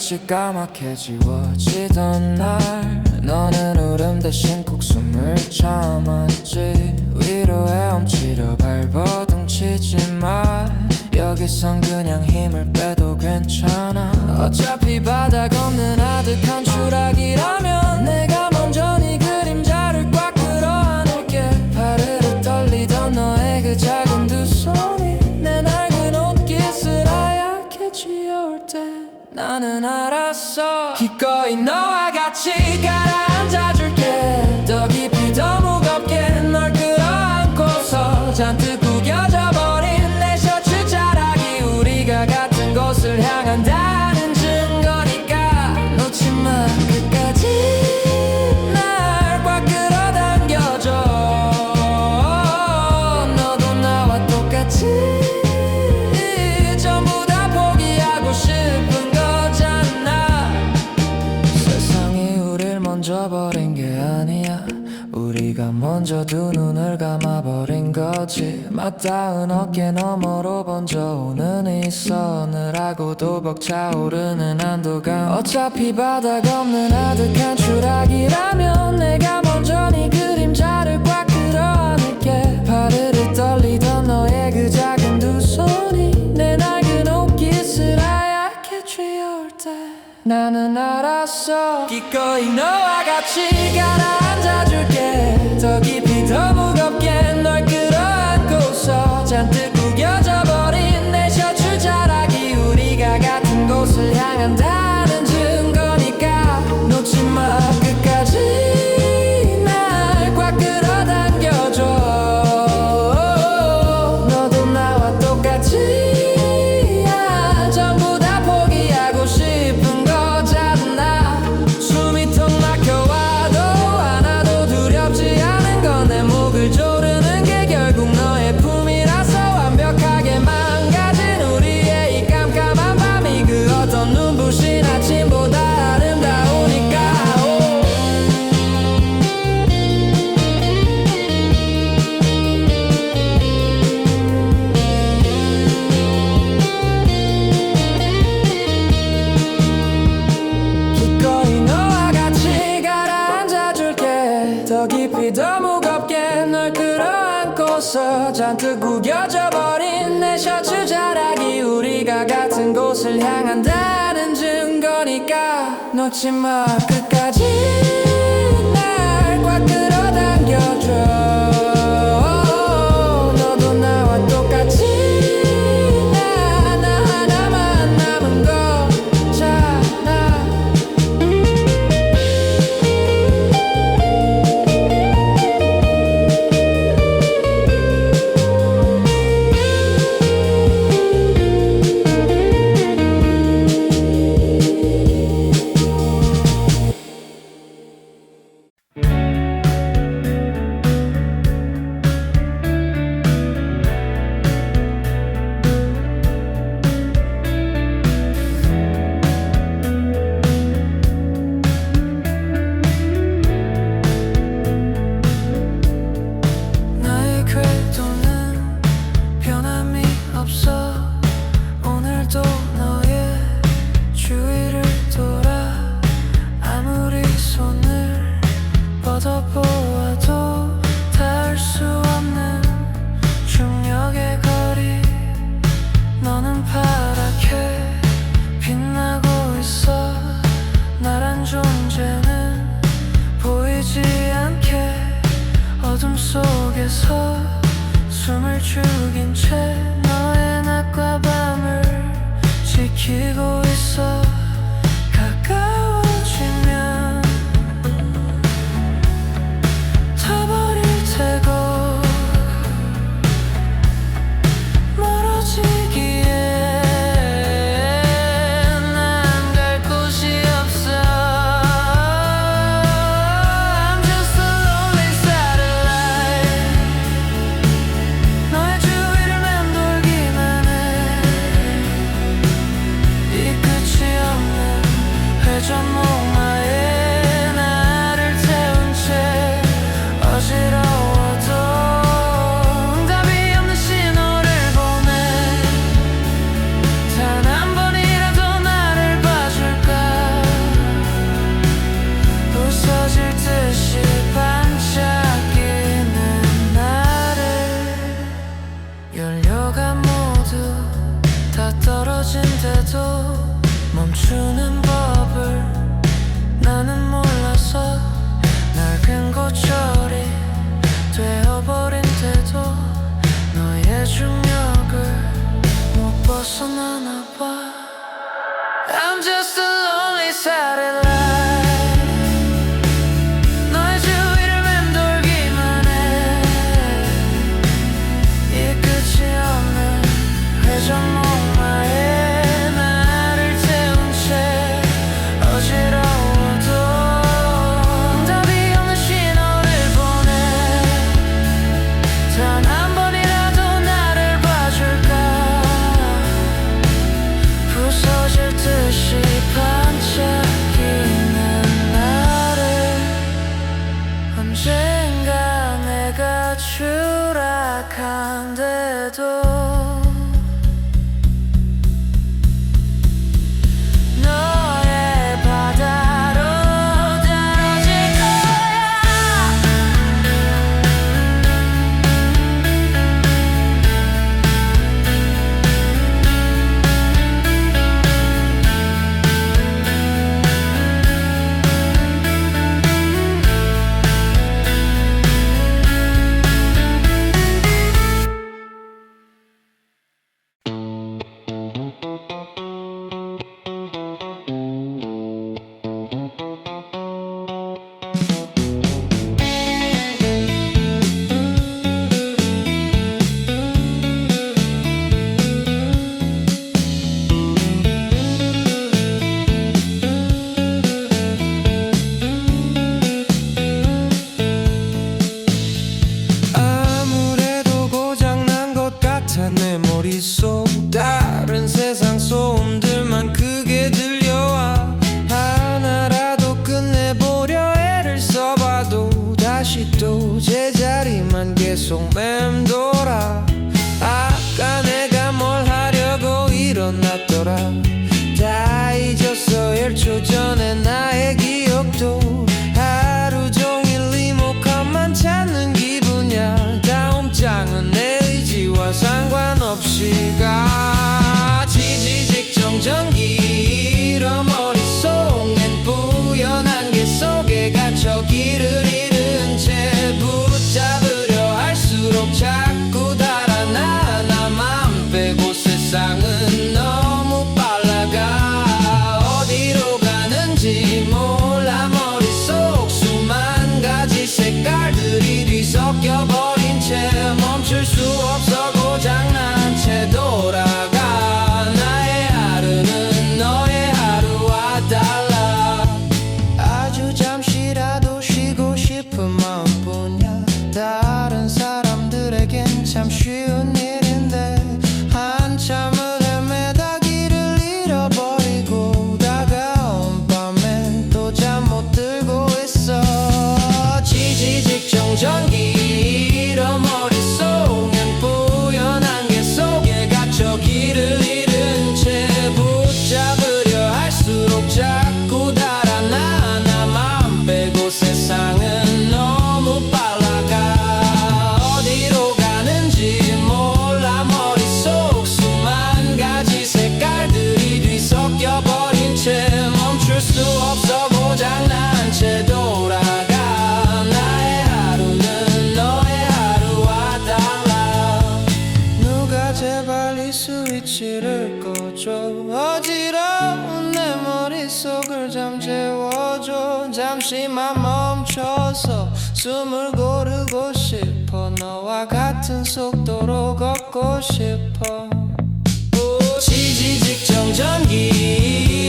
빛이 까맣게 지워지던 날 너는 울음 대신 꼭 숨을 참았지 위로에 엄치려 발버둥치지만 여기선 그냥 힘을 빼도 괜찮아 어차피 바닥 없는 아득한 추락이라면 내가 먼저 네 그림자를 꽉 끌어안을게 파르르 떨리던 너의 그 작은 두 손이 내 낡은 옷깃을 하얗게 지울 때 나는 알았어 기꺼이 너와 같이 가라앉아줄게 더 깊이 더 무겁게 널 끌어안고서 잔뜩 구겨져 버린 내 셔츠 자락이 우리가 같은 곳을 향한다는 증거니까 놓지마 끝까지 날 꽉 끌어당겨줘 너도 나와 똑같이 전부 다 포기하고 싶은 거잖아 세상이 우릴 먼저 버린 게 아니야 우리가 먼저 두 눈을 감아버린 거지 맞닿은 어깨 너머로 번져오는 이 선을 하고도 벅차오르는 안도감 어차피 바닥 없는 아득한 추락이라면 내가 먼저 네 그림자를 꽉 끌어안을게 파르르 떨리던 너의 그 작은 두 손이 내 낡은 옷깃을 하얗게 쥐어올 때 나는 알았어 기꺼이 너와 같이 가라앉아줄게 더 깊이 더 무겁게 널 끌어안고서 잔뜩 구겨져 버린 내 셔츠 자락이 우리가 같은 곳을 향한다는 증거니까 놓지마 끝까지 날 꽉 끌어당겨줘 너도 나와 똑같이 전부 다 포기하고 싶은 거잖아 숨이 턱 막혀와도 하나도 두렵지 않은 건 내 목을 조르는 게 결국 너의 품이라서 완벽하게 망가진 우리의 이 깜깜한 밤이 그 어떤 눈부신 아침보다 아름다우니까 기꺼이 너와 같이 가라앉아줄게 더 깊이 더 무겁게 널 끌어안고서 잔뜩 구겨져 버린 내 셔츠 자락이 우리가 같은 곳을 향한다는 증거니까 놓지마 끝까지 날 꽉 끌어당겨줘 너도 나와 똑같이 나 하나만 남은 거잖아 나의 궤도는 변함이 없어 오늘도 너의 주위를 돌아 아무리 손을 뻗어보아도 닿을 수 없는 중력의 거리 너는 파랗게 빛나고 있어 나란 존재는 보이지 않게 어둠 속에서 숨을 죽인 채 너의 낮과 밤을 지키고 있어 가까워지면 타버릴 테고 멀어지기엔 난 갈 곳이 없어 I'm just a lonely satellite 너의 주위를 맴돌기만 해 이 떨어진데도 멈추는 법을 나는 몰라서 낡은 고철이 되어버린데도 너의 중력을 못 벗어나나 봐. I'm just a lonely satellite. 너의 주위를 맴돌기만 해. 이 끝이 없는 회전 목마에 나를 태운 채 어지러워도 답이 없는 신호를 보내. 단 한 번이라도 나를 봐줄까. 부서질 듯이 반짝이는 나를. 언젠가 내가 추락한데도 너의 바다로 떨어질 거야. 아무래도 고장난 것 같아 내 머릿속. 다른 세상 소음들만 크게 들려와. 하나라도 끝내보려 애를 써봐도 다시 또 제자리만 계속 맴돌아. 아까 내가 뭘 하려고 일어났더라. 다 잊었어 1초 전에 나의 기억도. 하루 종일 리모컨만 찾는 기분이야. 다음 장은 내 의지와 상관없이 가. 지지직정 전기 이런 머릿속엔 뿌연한 게 속에 갇혀 길을 잃은 채 붙잡으려 할수록 자꾸 달아나. 나만 빼고 세상은 너무 빨라가. 어디로 가는지 몰라. 머릿속 수만 가지 색깔들이 뒤섞여버린 채 멈출 수 없어 고장난 채 돌아가. 나의 하루는 너의 하루와 달라. 아주 잠시라도 쉬고 싶은 마음뿐이야. 다른 사람들에겐 참 쉬운 일인데 한참을 헤매다 길을 잃어버리고 다가온 밤엔 또 잠 못 들고 있어. 지지직정 전기 이런 머릿속엔 뿌연한 게 속에 갇혀 길을 잃은 채 붙잡으려 할수록 자꾸 달아나. 나만 빼고 세상은 너무 빨라가. 어디로 가는지 몰라. 머릿속 수만 가지 색깔들이 뒤섞여버린 채 멈출 수 없어 고장난 채 돌아가. 나의 하루는 너의 하루와 달라. 누가 제발 이 스위치를 꺼줘. 어지러운 내 머릿속을 잠재워줘. 잠시만 멈춰서 숨을 고르고 싶어. 너와 같은 속도로 걷고 싶어. 지지직정 전기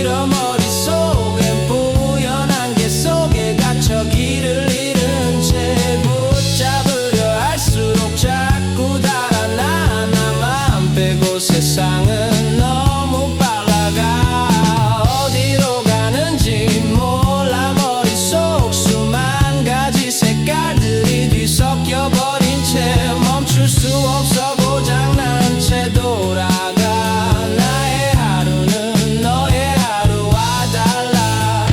이런 머릿속엔 뿌연한 게 속에 갇혀 길을 잃은 채 붙잡으려 할수록 자꾸 달아나. 나만 빼고 세상은 너무 빨라가. 어디로 가는지 몰라. 머릿속 수만 가지 색깔들이 뒤섞여버린 채 멈출 수 없어 고장난 채 돌아가. 나의 하루는 너의 하루와 달라.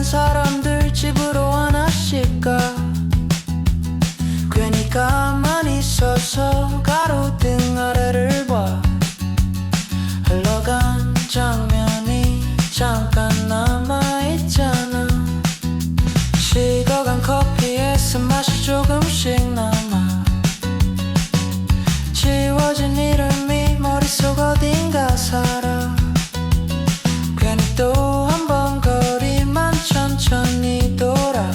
사람들 집으로 하나씩 가. 괜히 가만히 서서 가로등 아래를 봐. 흘러간 장면이 잠깐 남아있잖아. 식어간 커피에 쓴맛이 조금씩 남아. 지워진 이름이 머릿속 어딘가 살아. 괜히 또 한 번 거리만 천천히 돌아.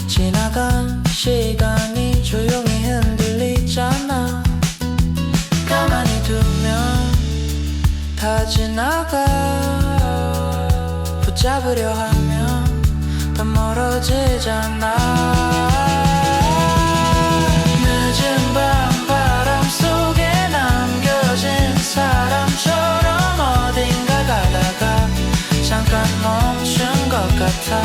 지나간 시간이 조용히 흔들리잖아. 가만히 두면 다 지나가. 붙잡으려 하면 더 멀어지잖아. 늦은 밤 바람 속에 남겨진 사람처럼 어딘가 가다가 잠깐 멈춘 것 같아.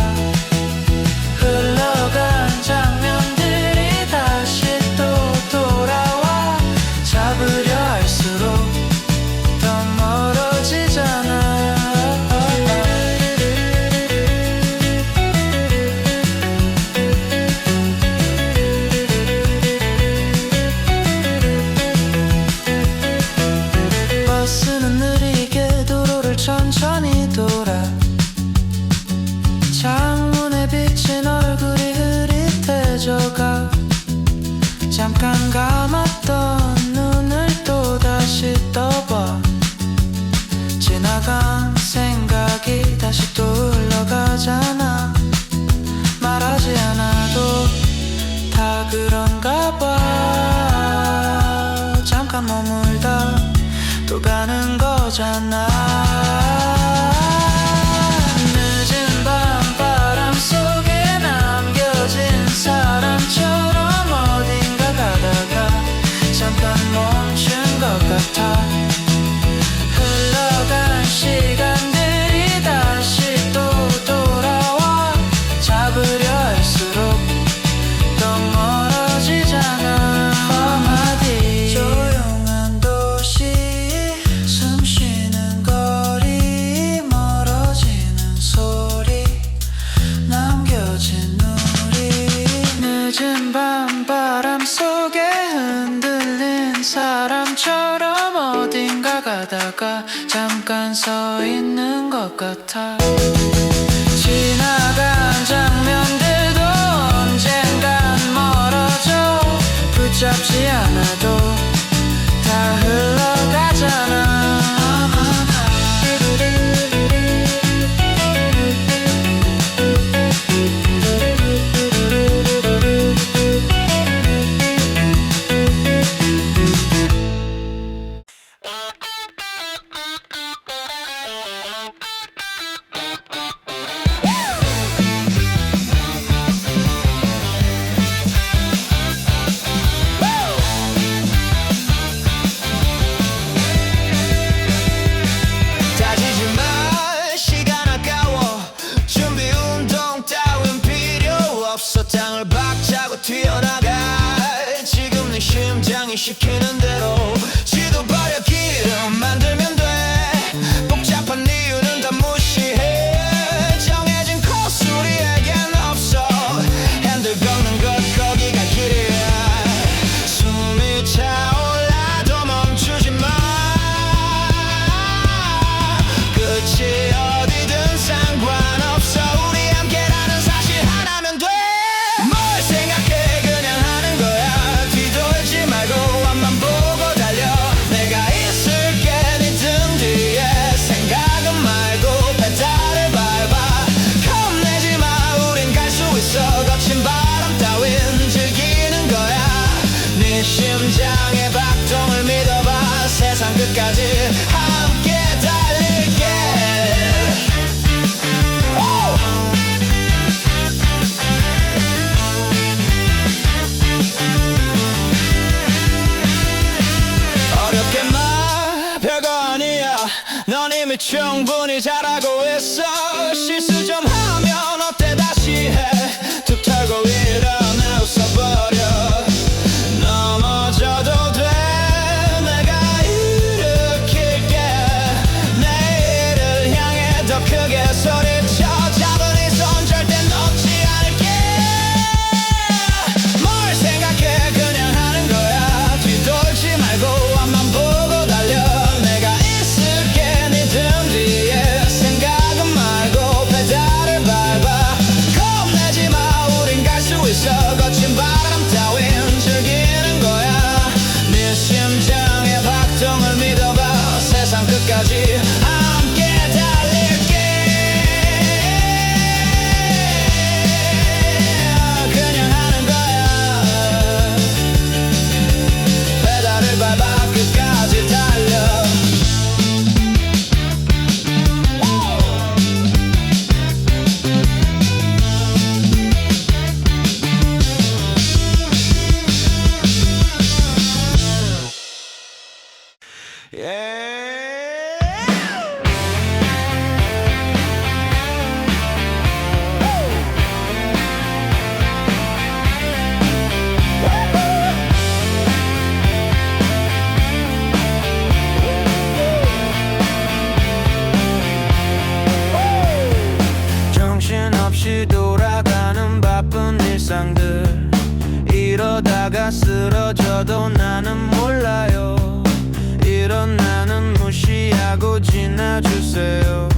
흘러간 장면들이 다시 또 돌아와. 잡으려 할수록 더 멀어지잖아. 버스는 느리게 도로를 천천히 돌아. 창문에 비친 얼굴이 흐릿해져가. 잠깐 감았던 눈을 또다시 떠봐. 지나간 생각이 다시 또 흘러가잖아. 말하지 않아도 다 그런가 봐. 잠깐 머물다 또 가는 거잖아. 늦은 밤 바람 속에 남겨진 사람처럼 어딘가 가다가 잠깐 멈춘 것 같아. 흘러간 시간들이 다시 또 돌아와. 잡으려 할수록 더 멀어지잖아. 한마디 조용한 도시, 숨 쉬는 거리, 멀어지는 소리, 남겨진 우리. 늦은 밤 바람 속에 흔들린 사람처럼 어딘가 가다가 잠깐 서 있는 것 같아. 지나간 장면들도 언젠간 멀어져. 붙잡지 않아도 다 흘러가잖아. 따지지 마, 시간 아까워. 준비 운동 따윈 필요 없어. 땅을 박차고 튀어나가. 지금 네 심장이 시키는 대로 지도 버려 길 만들면 돼. 복잡한 이유는 다 무시해. 정해진 코스 우리에겐 없어. 핸들 걷는 것 거기가 길이야. 숨이 차올라도 멈추지 마. 끝이 어디든 상관없어. 우리 함께라는 사실 하나면 돼. 뭘 생각해 그냥 하는 거야. 뒤돌지 말고 앞만 보고 달려. 내가 있을게 네 등 뒤에. 생각은 말고 페달을 밟아. 겁내지 마 우린 갈 수 있어. 거친 바람 따윈 즐기는 거야. 네 심장의 박동을 믿어봐. 세상 끝까지 함께 달릴게. 어렵게 말 별거 아니야. 넌 이미 충분히 잘하고 있어. 실수 좀 하면 어때 다시 해. 툭 털고 일어나 웃어버려. 넘어져도 돼. 내가 일으킬게. 내일을 향해 더 크게 소리쳐. 잡을 멀어져도 나는 몰라요. 이런 나는 무시하고 지나주세요.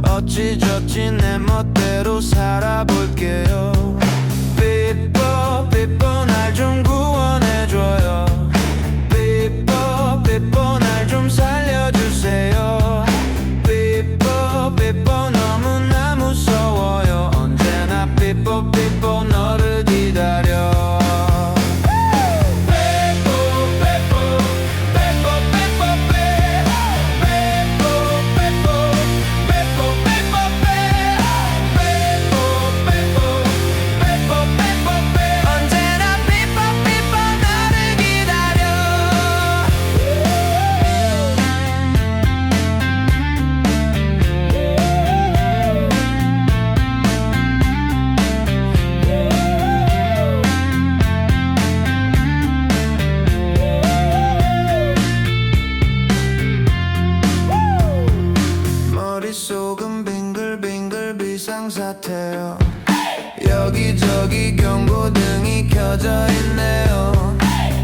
어찌저찌 내 멋대로 살아볼게요. 삐뽀 삐뽀 날 좀 구원해줘요. 삐뽀 삐뽀 날 좀 살려주세요. 삐뽀 삐뽀 너무나 무서워요. 언제나 삐뽀 삐뽀 너를 기다려. 머릿속은 빙글빙글 비상사태요. 여기저기 경고등이 켜져 있네요.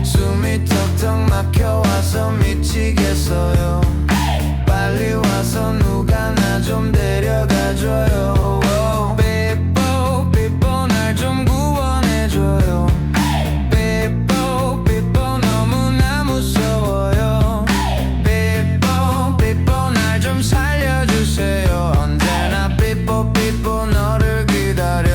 숨이 턱턱 막혀와서 미치겠어요. 빨리 와서 누가 나 좀 데려가줘요. 삐뽀 삐뽀 날 좀 구원해줘요. 삐뽀 삐뽀 너무나 무서워요. 삐뽀 삐뽀 날 좀 살려주세요. 언제나 삐뽀 삐뽀 너를 기다려.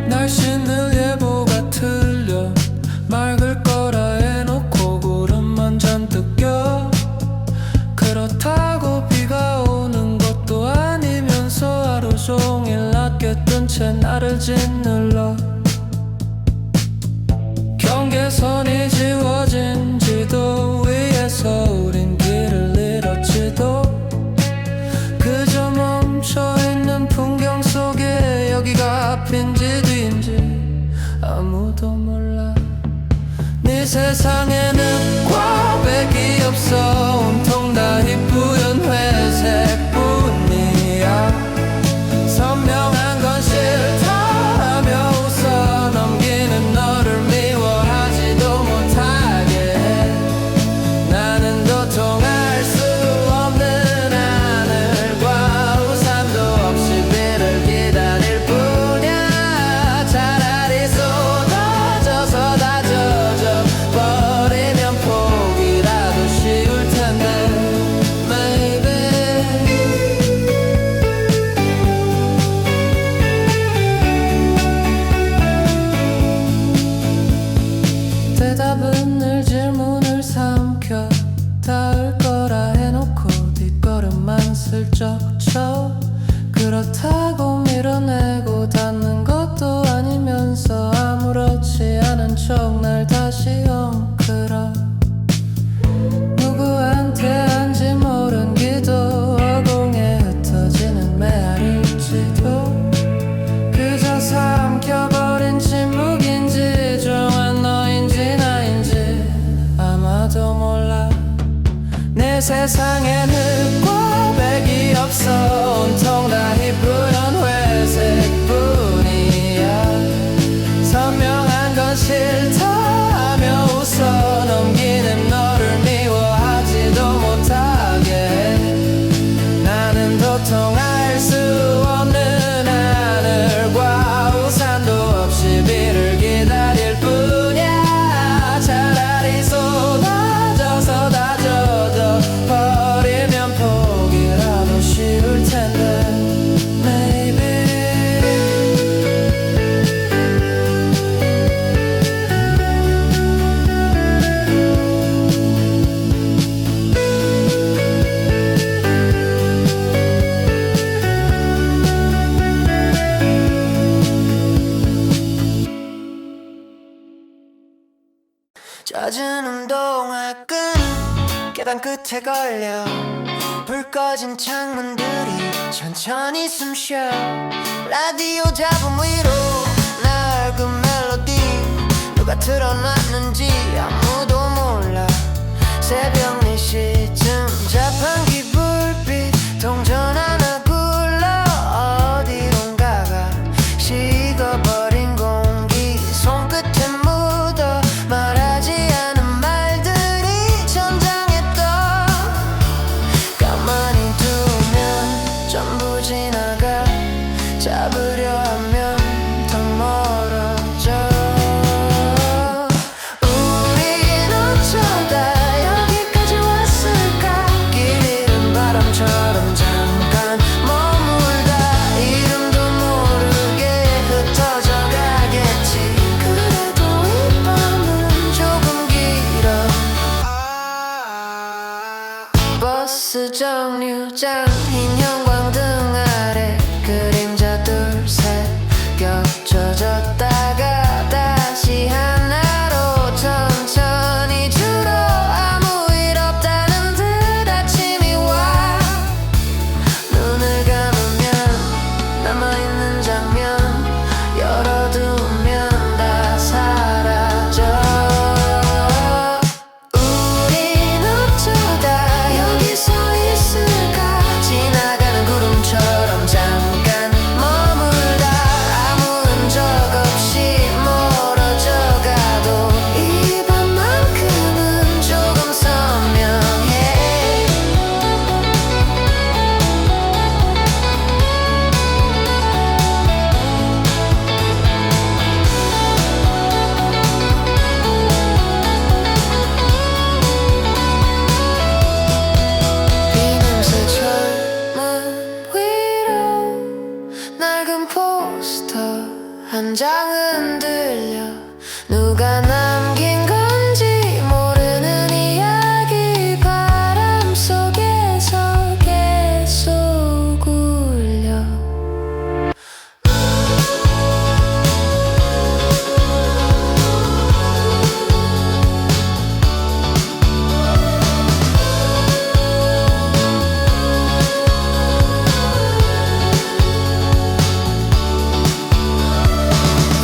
날씨늘 예보가 틀려 맑을 거라 해놓고 구름만 잔뜩 껴. 그렇다고 비가 오는 것도 아니면서 하루 종일 낮게 뜬 채 나를 짓눌러. 경계선이 지워진 지도 위에서 우린 길을 잃었지도. 그저 멈춰있는 풍경 속에 여기가 앞인지 뒤인지 아무도 몰라. 네 세상에는 꽈배기 없어. 온통 다 희뿌연 회색뿐이야. 선명한 건 싫다 하며 웃어 넘기는 너를 미워하지도 못하게 해. 나는 도통 현관판 끝에 걸려 불 꺼진 창문들이 천천히 숨쉬어 라디오 잡음 위로 낡은 멜로디 누가 틀어놨는지 아무도 몰라 새벽 4시쯤 자판기 불빛 동전 하나 굴러 어디론가가 식어버린 공기 손끝에 묻어 말하지 않은 말들이 천장에 떠 가만히 두면 전부 지나가 잡으려 하면 더 멀어져 우린 어쩌다 여기까지 왔을까 길 잃은 바람처럼 잠깐 머물다 이름도 모르게 흩어져 가겠지 그래도 이 밤은 조금 길어 버스 정류장 흰 형광등 아래 그림자 둘셋 겹쳐졌다가 다시 하나로 천천히 줄어 아무 일 없다는 듯 아침이 와 눈을 감으면 남아있는 장면 열어두면 다 사라져 우린 어쩌다 여기 서 있을까 지나가는 구름처럼 잠깐 머물다 아무 흔적 없이 멀어져 가도 이 밤만큼은 조금 선명해 비냄새 철문 위로 낡은 포스터 한 장은 들려 누가 남긴 건지 모르는 이야기 바람 속에서 계속 울려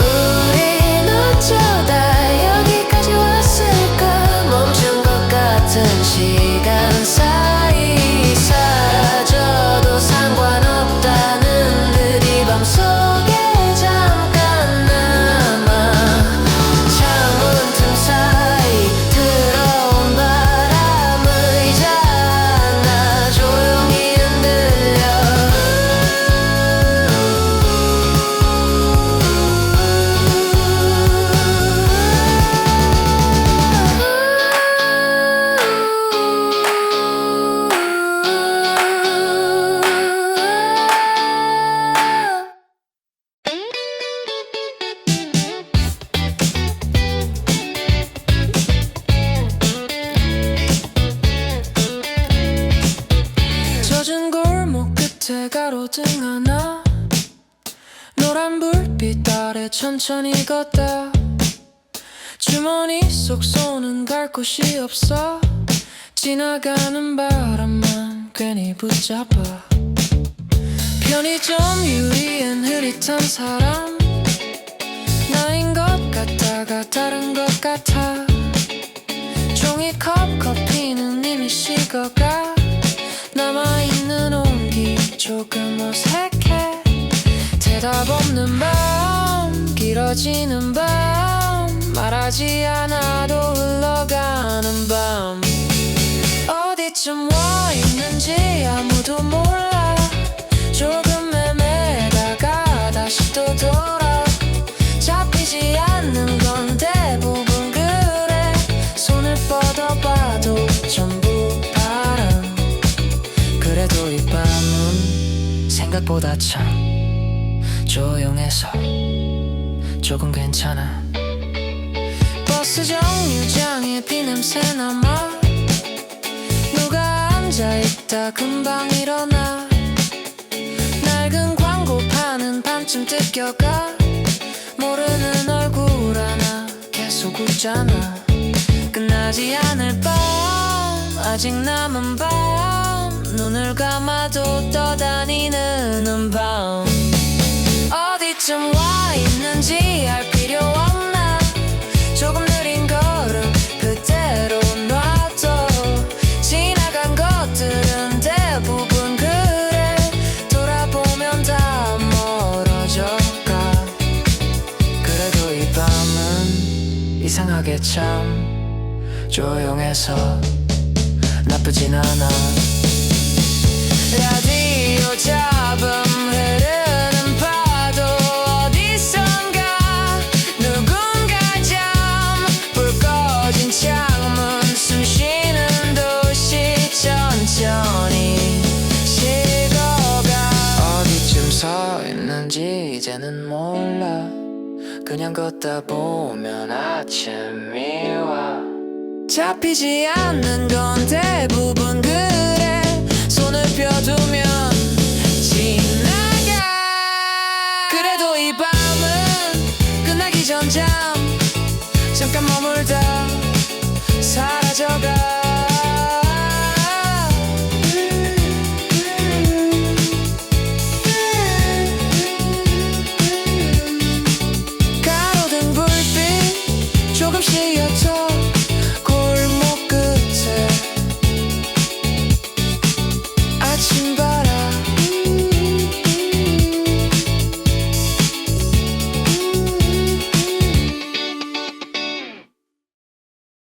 우린 어쩌다 여기까지 왔을까 멈춘 것 같은 시간 사이 사라져도 상관없다는 듯 이 밤속에 잠깐 남아 창문 틈 사이 들어온 바람 의자 하나 조용히 흔들려 젖은 골목 끝에 가로등 하나 노란 불빛 아래 천천히 걷다 주머니 속 손은 갈 곳이 없어 지나가는 바람만 괜히 붙잡아 편의점 유리엔 흐릿한 사람 나인 것 같다가 다른 것 같아 종이컵 커피는 이미 식어가 남아있는 온기 조금 어색해 대답 없는 밤 길어지는 밤 말하지 않아도 흘러가는 밤 어디쯤 와 있는지 아무도 몰라 조금 헤매다가 다시 또 돌아 잡히지 않는 건 대부분 그래 손을 뻗어봐도 전부 바람 그래도 이 밤은 생각보다 참 조용해서 조금 괜찮아 버스 정류장에 비냄새 남아 누가 앉아있다 금방 일어나 낡은 광고판은 반쯤 뜯겨가 모르는 얼굴 하나 계속 웃잖아 끝나지 않을 밤 아직 남은 밤 눈을 감아도 떠다니는 밤 어디쯤 와 있는지 알 필요 없나 조금 느린 걸음 그대로 놔둬 지나간 것들은 대부분 그래 돌아보면 다 멀어져가 그래도 이 밤은 이상하게 참 조용해서 나쁘진 않아 라디오 잡음 흐르는 파도 어디선가 누군가 잠불 꺼진 창문 숨 쉬는 도시 천천히 식어가 어디쯤 서 있는지 이제는 몰라 그냥 걷다 보면 아침이 와 잡히지 않는 건 대부분 그래 손을 펴두면 지나가 그래도 이 밤은 끝나기 전 잠깐 머물다 사라져가